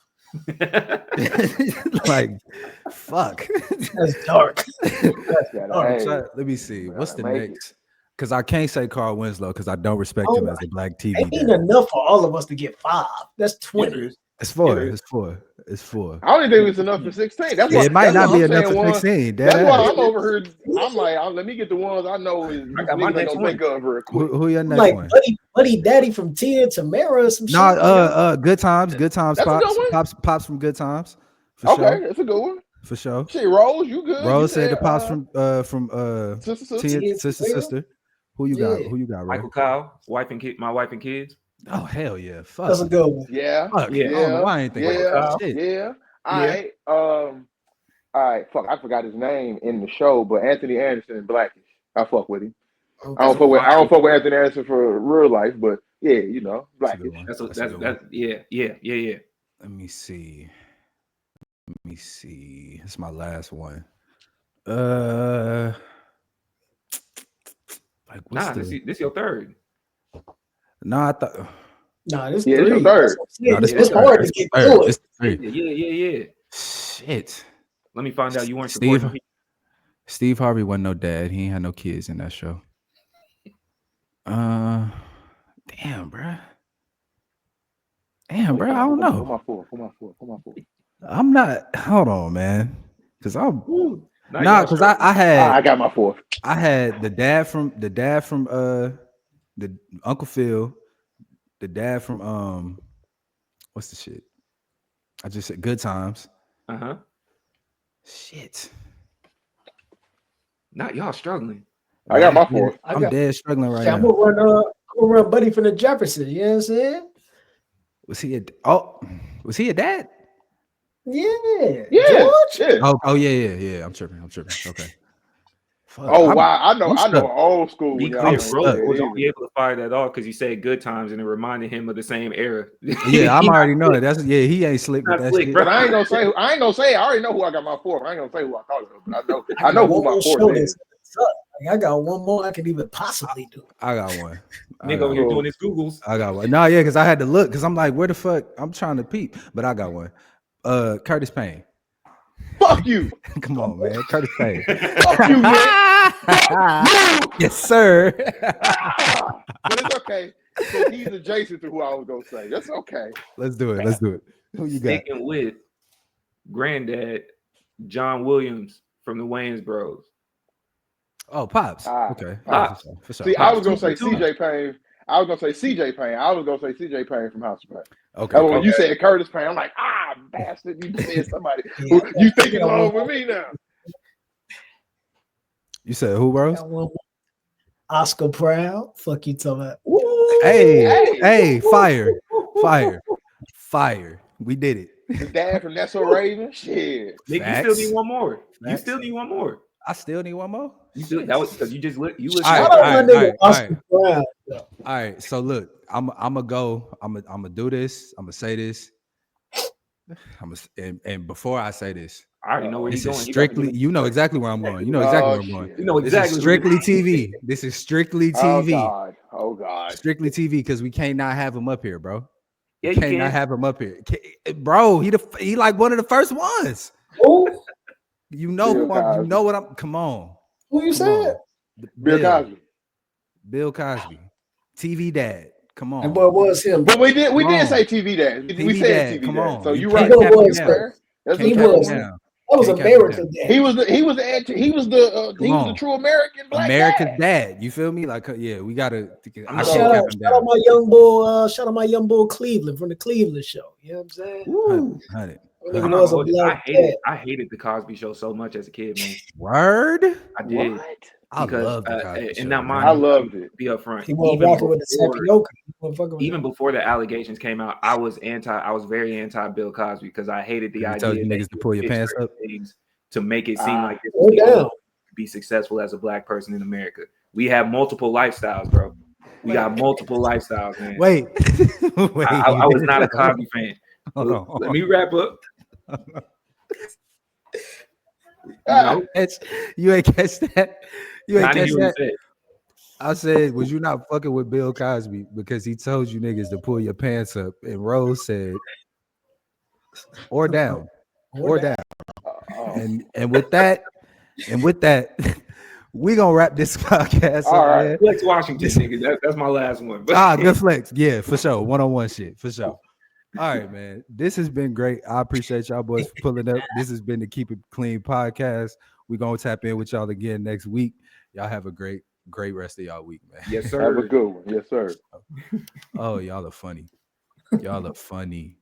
Like, fuck. That's dark. Let me see. What's the make it. next? Because I can't say Carl Winslow because I don't respect him as a black TV Ain't dad. enough for all of us to get 5. That's 20. It's 4. Yeah. It's 4. I only think it's enough for 16. That's Yeah, why it might that's not why be I'm enough saying for one. 16. That's Dead why ass. I'm over here. I'm like, let me get the ones I know is I got my niggas ain't next gonna one. think of real quick. Who your next Like one? buddy daddy from Tia Tamara or some shit. No, Good Times. Good Times. That's a Pops. good one. Pops from Good Times. For Okay, sure. that's a good one. For sure. Shit, Rose, you good? Rose You said the there, pops from sister. Tia, Tia sister. Who you Yeah. got? Who you got, Ray? Michael Kyle, my wife and kids. Oh hell yeah! Fuck. That's a good one. Yeah, Fuck. Yeah. I don't know why I ain't thinking about that shit. yeah. Yeah. All right. Fuck, I forgot his name in the show, but Anthony Anderson in Blackish. I fuck with him. I don't fuck with Anthony Anderson for real life, but yeah, you know, That's a good Blackish. one. That's yeah. Let me see. It's my last one. Like what's This your third. No, I thought. Nah, this Yeah, it's 3. your third. No, this It's is hard third. to get Third. through it. It's 3. Yeah. Shit. Let me find out you weren't Steve- supporting me. Steve Harvey wasn't no dad. He ain't had no kids in that show. Damn, bro. I don't know. Who my four? I'm not. Hold on, man. Because I'm. Now Nah, y'all because struggling. I got my fourth. I had the dad from the Uncle Phil, the dad from what's the shit? I just said Good Times. Uh-huh. Shit. Not y'all struggling. I got my fourth. I'm dead struggling right I'm now. gonna run Buddy from the Jefferson. You know what I'm saying? Was he a dad? Yeah. Yeah. George? Yeah. Oh yeah. I'm tripping. Okay. Fuck, Oh I'm- wow, I I'm know stuck. old school. Be when y'all clear, ain't Rose say it was either. only able to fire that off because you said Good Times and it reminded him of the same era. Yeah, I'm already know it. He ain't slick with Not that slick, shit. bro. But I ain't gonna say. I already know who I got my fourth. I ain't gonna say who I thought of, but I know who my fourth is. I got one more I can even possibly do. I got one. Nigga over here doing his Googles. I got one. No, yeah, because I had to look because I'm like, where the fuck? I'm trying to peep, but I got one. Curtis Payne. Fuck you. Come on, man. Curtis Payne. Fuck you, man. Yes, sir. But it's okay. Because he's adjacent to who I was gonna say. That's okay. Let's do it. Who you got? Sticking with Granddad John Williams from the Wayans Bros. Oh, Pops. Ah, Okay. Pops. For sure. See, I was gonna say Two. CJ Payne. I was gonna say CJ Payne from House of Pain. Okay. And when you said Curtis Payne, I'm like, bastard, you said somebody who you thinking along with me now. You said who, Rose? Got one more. Oscar Proud. Fuck you talking about. Hey, fire. We did it. The dad from That's So Raven. Shit. Nick, you Facts. still need one more. You Facts. still need one more. I still need one more. You still, that was because you just look. You look. All right, Shout out my nigga all Oscar Brown. All right, so look, I'm gonna go. I'm gonna do this. I'm gonna say this. And before I say this, I already know where this you're is going. strictly. You know exactly where I'm going. You know exactly where I'm going. Shit. You know This is exactly. strictly TV. This is strictly TV. Oh God. Strictly TV because we can't not have him up here, bro. Yeah, We you can't not can. have him up here, bro. He like one of the first ones. Who? You know Bill who I'm. You Cosby. know what I'm. Come on. Who you Come said? on. Bill Cosby. Bill Cosby. TV dad. Come on. That boy was him. But we did Come on. say TV dad. We TV said dad, TV come dad. on. So You you're can't right. cap him That's down. fair. That's Can't He cap him was. down. That was Can't cap him America's dad. He was the true American black America's dad. dad. You feel me? Like, yeah, we gotta. I can't Shout cap out, him shout out down. my young bull. Shout out my young bull Cleveland from the Cleveland show. You know what I'm saying? Woo. 100. That I'm nigga not was a gonna hold you. black dad. I hated the Cosby Show so much as a kid, man. Word. I did. What? I Because, love the Cosby and Show, now man. mind I you, loved it. be upfront. He wasn't rocking with the tapioca. He wasn't fucking with Even that. before the allegations came out, I was very anti Bill Cosby because I hated the He idea told you that niggas to pull your he pants fixed up. things to make it seem like this Go was the down. only way to be successful as a black person in America. We have multiple lifestyles, bro. We got multiple lifestyles, man. Wait. Wait. I was not a Cosby fan. Hold on. Let me wrap up. You ain't catch that. You ain't I didn't catch hear what that. you said. I said, was you not fucking with Bill Cosby because he told you niggas to pull your pants up? And Rose said, or down, or down. And with that, we gonna wrap this podcast All up, right. man. Flex Washington, nigga. That's my last one. Good flex. Yeah, for sure. One-on-one shit, for sure. All right, man. This has been great. I appreciate y'all boys for pulling up. This has been the Keep It Clean podcast. We're gonna tap in with y'all again next week. Y'all have a great rest of y'all week, man. Yes, sir. Have a good one. Yes, sir. Oh, y'all are funny. Y'all are funny.